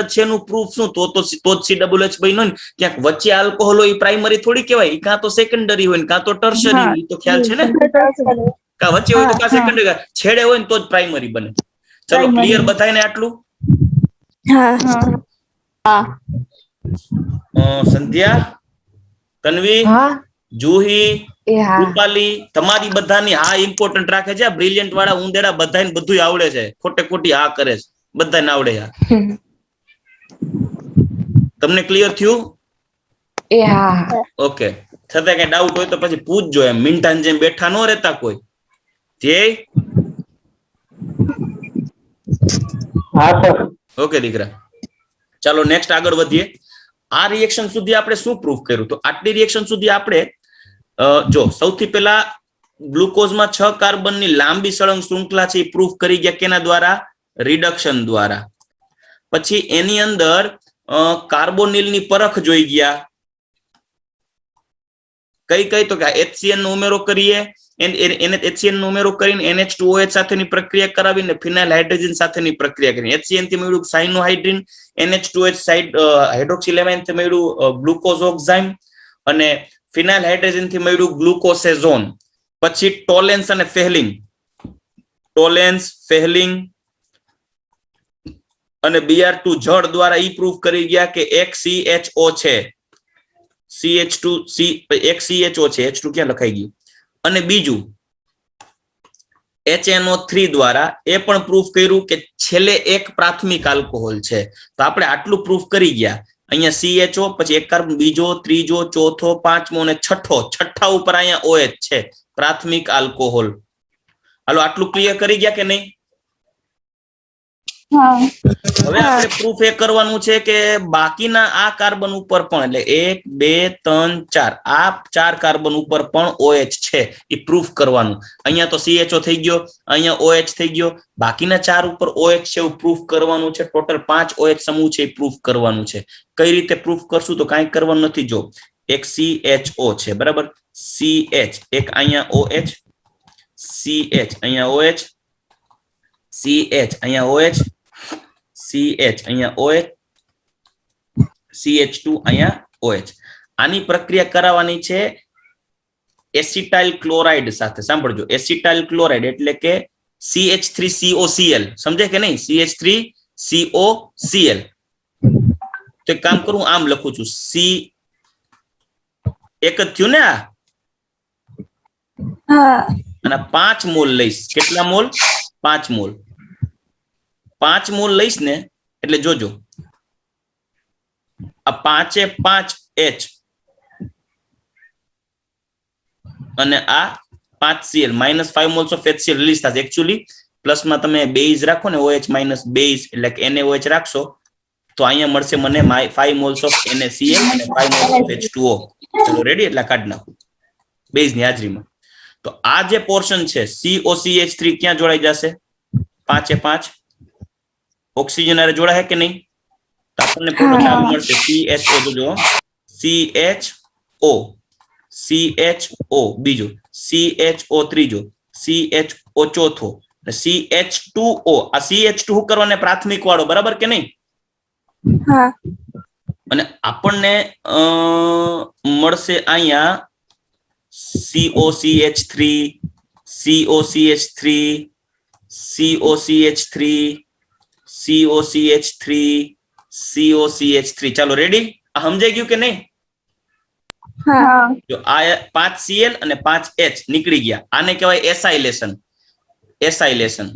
જ છે. એનું પ્રૂફ શું? તો જ COH બન્યો ને. ક્યાંક વચ્ચે આલ્કોહોલ હોય પ્રાઇમરી થોડી કહેવાય, કાં તો સેકન્ડરી હોય ને કાં તો ટર્શરી હોય. તો ખ્યાલ છે ને? કાં વચ્ચે હોય તો કાં સેકન્ડરી, છેડે હોય ને તો જ પ્રાઇમરી બને. ચલો ક્લિયર બધાને આટલું? સંધ્યા તન્વી, હા જુહી, એ હા રૂપાલી, તમારી બધાની હા ઇમ્પોર્ટન્ટ રાખે છે. બ્રિલિયન્ટ વાળા ઉંદેડા બધાને બધું આવડે છે, ખોટે ખોટી હા કરે છે, બધાને આવડે છે. તમને ક્લિયર થયું? એ હા ઓકે. છતાં કઈ ડાઉટ હોય તો પછી પૂછજો. એમ મિન્ટાન જેમ બેઠા ન રહેતા કોઈ. ધ્યેય? હા સર. ઓકે દીકરા, ચાલો નેક્સ્ટ આગળ વધીએ. આ રિએક્શન સુધી આપણે શું પ્રૂફ કર્યું? તો આટલી રિએક્શન સુધી આપણે જો સૌથી પહેલા ગ્લુકોઝમાં 6 કાર્બનની લાંબી સળંગ શૃંખલા છે એ પ્રૂફ કરી ગયા. કેના દ્વારા? રિડક્શન દ્વારા. પછી એની અંદર કાર્બોનિલની પરખ જોઈ ગયા. કઈ કઈ? તો કે HCN નો ઉમેરો કરીએ, HCN નો ઉમેરો કરીને NH2OH સાથેની પ્રક્રિયા કરાવીને ફિનાઇલ હાઇડ્રોજન સાથેની પ્રક્રિયા કરી. HCN થી મળ્યું સાયનોહાઇડ્રીન, NH2OH સાઇડ હાઇડ્રોક્સિલેમાઇન થી મળ્યું ગ્લુકોઝોક્ઝાઇમ, અને ફિનાઇલ હાઇડ્રોજન થી મળ્યું ગ્લુકોસેઝોન. પછી ટોલેન્સ અને ફેહલિંગ, ટોલેન્સ, ફેહલિંગ અને Br2 જળ દ્વારા ઈ પ્રૂફ કરી ગયા કે એક CHO છે, CH2 એક CHO છે, H2 ક્યાં લખાઈ ગયું? અને બીજું HNO3 દ્વારા એ પણ પ્રૂફ કર્યું કે છેલ્લે એક પ્રાથમિક આલ્કોહોલ છે. તો આપણે આટલું પ્રૂફ કરી ગયા. અહીંયા CHO, પછી એક કાર્બન, બીજો, ત્રીજો, ચોથો, પાંચમો અને છઠ્ઠા ઉપર અહીંયા OH છે, પ્રાથમિક આલ્કોહોલ. હાલો, આટલું ક્લિયર કરી ગયા કે નહીં? હવે આપણે પ્રૂફ એ કરવાનું છે કે બાકીના આ કાર્બન ઉપર પણ, એટલે 1 2 3 4, આ 4 કાર્બન ઉપર પણ OH છે એ પ્રૂફ કરવાનું. અહીંયા તો CHO થઈ ગયો, અહીંયા OH થઈ ગયો, બાકીના 4 ઉપર OH છે એવું પ્રૂફ કરવાનું છે. ટોટલ 5 OH સમૂહ છે એ પ્રૂફ કરવાનું છે. કઈ રીતે પ્રૂફ કરશું? તો કાંઈ કરવાનું નથી. જો એક CHO છે, બરાબર, CH, એક અહીંયા OH, CH અહીંયા OH, CH અહીંયા OH, CH અહીંયા OH, CH2 અહીંયા OH. આની પ્રક્રિયા કરાવવાની છે એસિટાઇલ ક્લોરાઇડ સાથે. સાંભળજો, એસિટાઇલ ક્લોરાઇડ એટલે કે CH3COCl. સમજે કે નહીં? CH3COCl. તો એક કામ કરું, આમ લખું છું, એક જ થયું ને આ? અને 5 મોલ લઈશ. કેટલા મોલ? 5 મોલ. 5 મોલ લઈશ ને એટલે જોજો, આ 5 H અને આ 5Cl, -5 moles of HCl release થશે. એકચ્યુઅલી પ્લસમાં તમે બેઝ રાખો ને, OH માઇનસ બેઝ એટલે કે NaOH રાખશો તો અહીંયા મળશે મને 5 moles of NaCl અને 5 moles of H2O. ચલો રેડી? એટલે કાઢી નાખો બેઝની હાજરીમાં. તો આ જે પોર્શન છે COCH3 ક્યાં જોડાઈ જશે? 5 ઓક્સિજન આરે જોડાય કે નહીં? તો આપણને પ્રોડક્ટ આવી મળશે CHO. જોજો, CHO બીજો, CHO ત્રીજો, CHO ચોથો, CH2O. આ CH2 શું કરવાને? પ્રાથમિક વાળો, બરાબર કે નહીં? અને આપણને મળશે અહીંયા COCH3, COCH3, COCH3, COCH3, COCH3. ચાલો રેડી? આ સમજાઈ ગયું કે નહીં? જો આ 5Cl અને 5H નીકળી ગયા, આને કહેવાય એસાઇલેશન. એસાઇલેશન.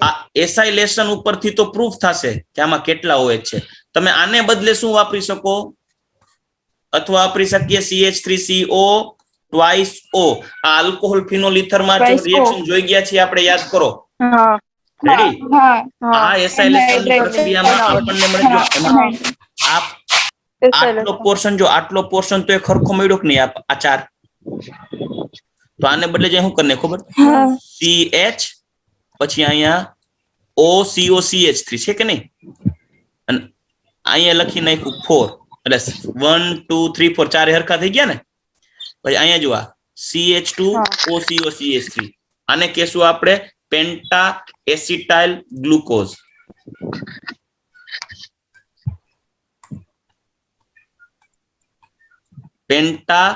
આ એસાઇલેશન ઉપરથી તો પ્રૂફ થશે કે આમાં કેટલા OH છે. તમે આને બદલે શું વાપરી શકો? અથવા વાપરી શકીએ CH3CO twice O. આ આલ્કોહોલ ફિનોલ ઇથરમાં જો રિએક્શન જોઈ ગયા છે આપણે, યાદ કરો. રેડી? આ એસાઇલેશન પ્રક્રિયામાં આપણને મળે આટલો પોર્શન. જો આટલો પોર્શન તો એ ખરખો મળ્યો કે નહીં? આ 4. તો આને બદલે જે શું કરને ખબર? CH, પછી અહીંયા OCOCH3 છે કે નહીં? અને અહીંયા લખી નાખ્યું 4, એટલે 1 2 3 4, 4 હરખા થઈ ગયા ને? પછી અહીંયા જો આ CH2 OCOCH3, આને કહેશું આપણે penta acetyl glucose. Penta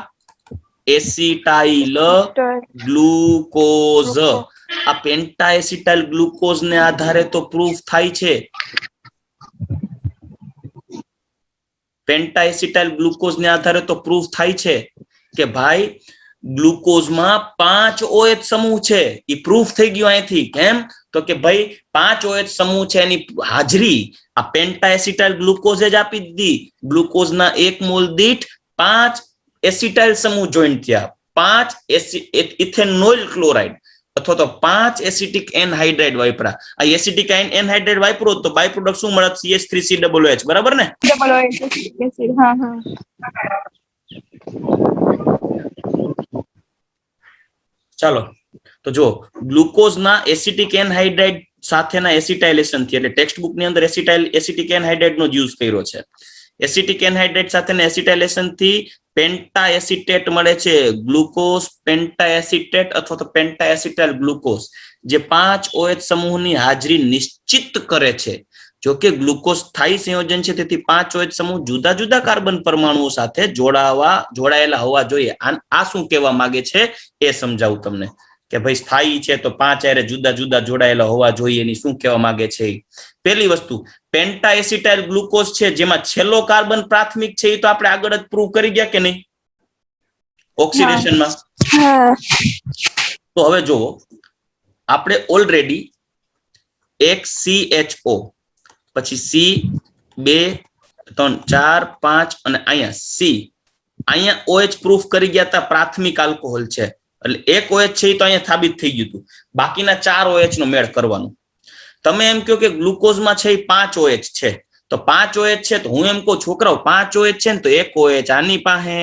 acetyl glucose. આ પેન્ટા એસિટાઇલ ગ્લુકોઝ ને આધારે તો પ્રૂફ થાય છે પેન્ટા એસિટાઇલ ગ્લુકોઝ ને આધારે તો પ્રૂફ થાય છે કે ભાઈ ગ્લુકોઝમાં 5 OH સમૂહ છે. એ પ્રૂફ થઈ ગયું અહીંથી. કેમ? તો કે ભાઈ 5 OH સમૂહ છે એની હાજરી આ પેન્ટા એસિટાઇલ ગ્લુકોઝ જ આપી દીધી. ગ્લુકોઝના 1 મોલ દીઠ 5 એસિટાઇલ સમૂહ જોઈન્ટ થયા. 5 ઇથેનોઇલ ક્લોરાઇડ અથવા તો 5 એસિટિક એનહાઇડ્રાઇડ વાપરા. આ એસિટિક એનહાઇડ્રાઇડ વાપરો તો બાય પ્રોડક્ટ શું મળે? CH3COOH. બરાબર ને? Double acid. હા હા. ચાલો તો જો ગ્લુકોઝના એસિટિક એનહાઇડ્રાઇડ સાથેના એસિટાઇલેશન થી, એટલે ટેક્સ્ટ બુક ની અંદર એસિટિક એનહાઇડ્રાઇડ નો યુઝ કર્યો છે. એસિટિક એનહાઇડ્રાઇડ સાથેના એસિટાઇલેશન થી પેન્ટા એસિટેટ મળે છે. ગ્લુકોઝ પેન્ટા એસિટેટ અથવા તો પેન્ટા એસિટાઇલ ગ્લુકોઝ જે 5 OH સમૂહની હાજરી નિશ્ચિત કરે છે. જો કે ગ્લુકોઝ સ્થાયી સંયોજન છે, તેથી 5 OH સમૂહ જુદા જુદા કાર્બન પરમાણુઓ સાથે જોડાયેલા હોવા જોઈએ. આ શું કહેવા માંગે છે એ સમજાવું તમને કે ભાઈ સ્થાયી છે તો 5 હારે જુદા જુદા જોડાયેલા હોવા જોઈએ. એની શું કહેવા માંગે છે? પહેલી વસ્તુ, પેન્ટા એસિટાઇલ ગ્લુકોઝ છે જેમાં છેલ્લો કાર્બન પ્રાથમિક છે, એ તો આપણે આગળ જ પ્રૂવ કરી ગયા કે નહીં ઓક્સિડેશનમાં? તો હવે જુઓ, આપણે ઓલરેડી એક CHO, પછી C2 3 4 5 અને અહીંયા C, અહીંયા OH પ્રૂફ કરી ગયા હતા પ્રાથમિક આલ્કોહોલ છે. એટલે એક OH છે એ તો અહીંયા સાબિત થઈ ગયું હતું. બાકીના 4 OH નો મેળ કરવાનો. તમે એમ કહો કે ગ્લુકોઝમાં છે એ 5 OH છે, તો 5 OH છે તો હું એમ કહું છોકરાઓ 5 OH છે ને તો એક OH આની પાસે,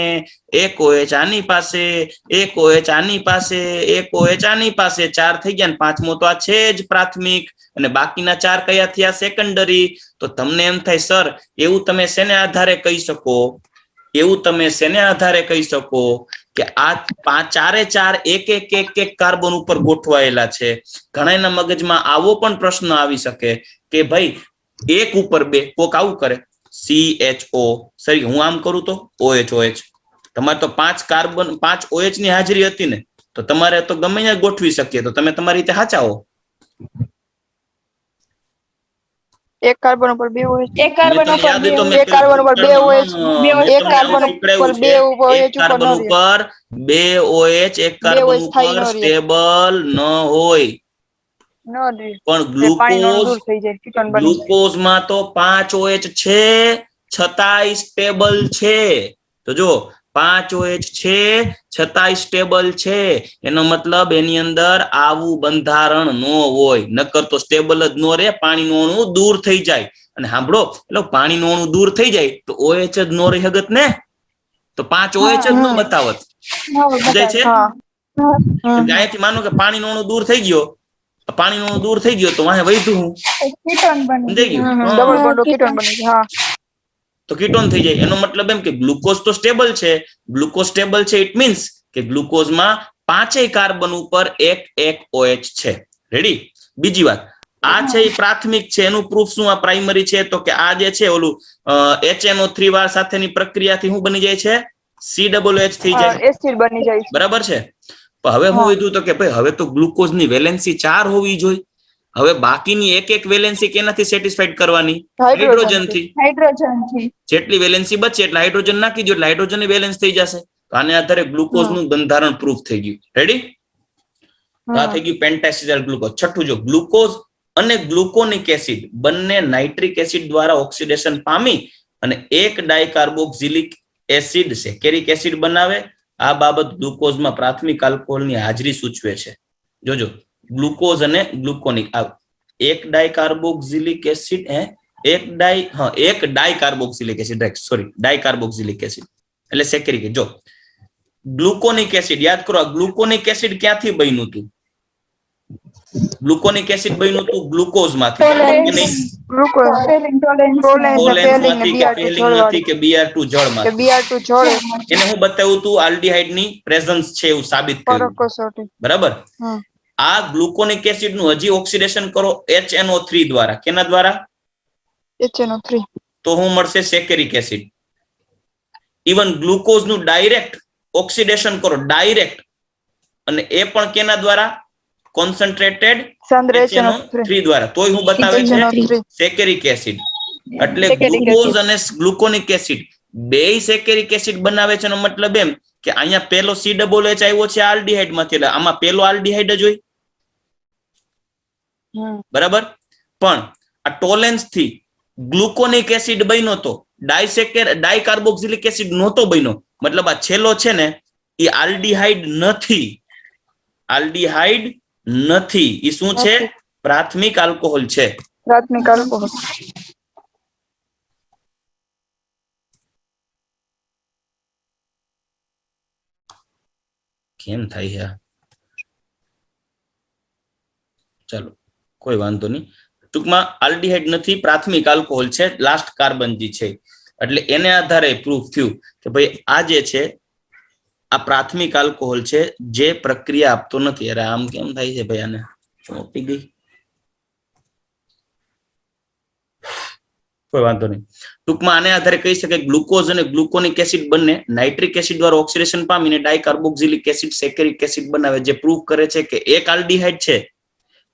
એક OH આની પાસે, એક OH આની પાસે, એક OH આની પાસે, 4 થઈ ગયા ને પાંચમો તો આ છે જ પ્રાથમિક, અને બાકીના 4 કયા થયા? સેકન્ડરી. તો તમને એમ થાય સર એવું તમે શેને આધારે કહી શકો? એવું તમે શેને આધારે કહી શકો કે આ ચારે 4 એક કાર્બન ઉપર ગોઠવાયેલા છે? ઘણાના મગજમાં આવો પણ પ્રશ્ન આવી શકે કે ભાઈ એક ઉપર 2, કોક આવું કરે CHO, સરી હું આમ કરું તો OH. તમારે તો 5 કાર્બન 5 OH ની હાજરી હતી ને, તો તમારે તો ગમે ત્યાં ગોઠવી શકીએ. તો તમે તમારી રીતે સાચા હો. એક કાર્બન ઉપર 2 OH. એક કાર્બન ઉપર યાદ હોય તો મેં એક કાર્બન ઉપર 2 OH. એક કાર્બન ઉપર 2 OH એક કાર્બન ઉપર 2 OH એક કાર્બન ઉપર સ્ટેબલ ન હોય. પણ ગ્લુકોઝમાં તો 5 OH છે છતાંય સ્ટેબલ છે. તો જો 5 OH છે છતાંય સ્ટેબલ છે, એનો મતલબ એની અંદર આવું બંધારણ ન હોય. નકર તો સ્ટેબલ જ ન રહે, પાણીનું અણુ દૂર થઈ જાય. અને સાંભળો, એટલે પાણીનું અણુ દૂર થઈ જાય તો OH જ ન રહી હગત ને, તો 5 OH જ ન બતાવત. સમજાય છે? અહીંયાથી માનો કે પાણીનું અણુ દૂર થઈ ગયો, પાણીનું અણુ દૂર થઈ ગયો તો વાહે વૈધું હું સમજાઈ ગયું? તો કીટોન થઈ જાય. એનો મતલબ એમ કે ગ્લુકોઝ તો સ્ટેબલ છે. ગ્લુકોઝ સ્ટેબલ છે ઇટ મીન્સ કે ગ્લુકોઝમાં 5 કાર્બન ઉપર એક OH છે. રેડી? બીજી વાત, આ છે એ પ્રાથમિક છે. એનું પ્રૂફ શું? આ પ્રાઇમરી છે. તો કે આ જે છે ઓલું HNO3 વાર સાથેની પ્રક્રિયાથી શું બની જાય છે? COOH થઈ જાય, એસિડ બની જાય. બરાબર છે? પણ હવે હું કીધું તો કે ભાઈ હવે તો ગ્લુકોઝની વેલેન્સી 4 હોવી જોઈએ. હવે બાકીની એક વેલેન્સી કેનાથી સેટિસ્ફાઈડ કરવાની? હાઇડ્રોજનથી. જેટલી વેલેન્સી બચે એટલે હાઇડ્રોજન નાખી દો, એટલે હાઇડ્રોજનની વેલેન્સ થઈ જશે. તો આને આધારે ગ્લુકોઝનું બંધારણ પ્રૂફ થઈ ગયું. રેડી? આ થઈ ગયું પેન્ટા એસિટાઇલ ગ્લુકોઝ. છઠ્ઠું જો, ગ્લુકોઝ અને ગ્લુકોનિક એસિડ બંને નાઇટ્રિક એસિડ દ્વારા ઓક્સિડેશન પામી અને એક ડાયકાર્બોક્સિલિક એસિડ સેકેરિક એસિડ બનાવે. આ બાબત ગ્લુકોઝમાં પ્રાથમિક આલ્કોહોલની હાજરી સૂચવે છે. જોજો, ગ્લુકોઝ અને ગ્લુકોનિક, એક ડાયકાર્બોક્સિલિક એસિડ, એક ડાયકાર્બોક્સિલિક એસિડ, સોરી ડાયકાર્બોક્સિલિક એસિડ એટલે સેકેરિક. જો ગ્લુકોનિક એસિડ યાદ કરો, ગ્લુકોનિક એસિડ ક્યાંથી બન્યું હતું? ગ્લુકોનિક એસિડ બન્યું હતું ગ્લુકોઝમાંથી કે Br2 જળમાંથી. એને હું બતાવ્યું હતું આલ્ડીહાઇડ ની પ્રેઝન્સ છે એવું સાબિત કર્યું. બરાબર? આ ગ્લુકોનિક એસિડ નું હજી ઓક્સિડેશન કરો HNO3 દ્વારા. કેના દ્વારા? HNO3. તો શું મળશે? સેકેરિક એસિડ. ઇવન ગ્લુકોઝ નું ડાયરેક્ટ ઓક્સિડેશન કરો, ડાયરેક્ટ, અને એ પણ કેના દ્વારા? કોન્સન્ટ્રેટેડ HNO3 દ્વારા. તોય હું બતાવે છે સેકેરિક એસિડ. એટલે ગ્લુકોઝ અને ગ્લુકોનિક એસિડ બે સેકેરિક એસિડ બનાવે છે એનો મતલબ એમ કે અહીંયા પેલો C ડબલ H આવ્યો છે આલ્ડીહાઇડ માંથી, એટલે આમાં પેલો આલ્ડીહાઇડ જ હોય, બરાબર. પણ આ ટોલેન્સ થી ગ્લુકોનિક એસિડ બન્યો તો ડાયકાર્બોક્સિલિક એસિડ નહોતો બન્યો, મતલબ આ છેલ્લો છે ને એ આલ્ડીહાઇડ નથી, આલ્ડીહાઇડ નથી, એ શું છે? પ્રાથમિક આલ્કોહોલ છે. પ્રાથમિક આલ્કોહોલ. કેમ થાય છે? ચાલો કોઈ વાંધો નહીં. ટૂંકમાં આલ્ડીહાઇડ નથી, પ્રાથમિક આલ્કોહોલ છે, લાસ્ટ કાર્બન જે છે, એટલે એને આધારે પ્રૂફ થયું કે ભાઈ આ જે છે આ પ્રાથમિક આલ્કોહોલ છે જે પ્રક્રિયા આપતો નથી. અરે આમ કેમ થાય છે ભાઈ? આને ચોંટી ગઈ, કોઈ વાંધો નહીં. ટૂંકમાં આને આધારે કહી શકાય ગ્લુકોઝ અને ગ્લુકોનિક એસિડ બંને નાઇટ્રિક એસિડ દ્વારા ઓક્સિડેશન પામીને ડાયકાર્બોક્સિલિક એસિડ સેકેરિક એસિડ બનાવે, જે પ્રૂવ કરે છે કે એક આલ્ડીહાઇડ છે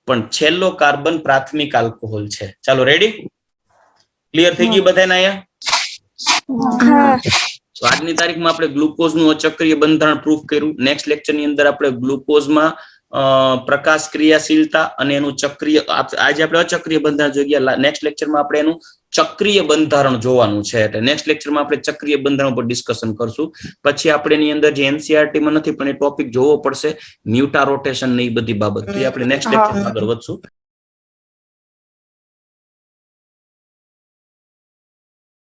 પણ છેલ્લો કાર્બન પ્રાથમિક આલ્કોહોલ છે. ચાલો રેડી? ક્લિયર થઈ ગયું બધાને અહીંયા? તો આજની તારીખમાં આપણે ગ્લુકોઝ નું અચક્રીય બંધારણ પ્રૂફ કર્યું. નેક્સ્ટ લેક્ચર ની અંદર આપણે ગ્લુકોઝમાં પ્રકાશ ક્રિયાશીલતા અને એનું ચક્રીય, આજે આપણે અચક્રીય બંધારણ જોઈ ગયા, નેક્સ્ટ લેક્ચરમાં આપણે એનું ચક્રીય બંધારણ જોવાનું છે, એટલે નેક્સ્ટ લેક્ચરમાં આપણે ચક્રીય બંધારણ પર ડિસ્કશન કરશું. પછી આપણે એની અંદર જે NCERT માં નથી પણ એ ટોપિક જોવો પડશે, ન્યુટા રોટેશન ને એ બધી બાબત, આપણે નેક્સ્ટ લેક્ચરમાં આગળ વધશું.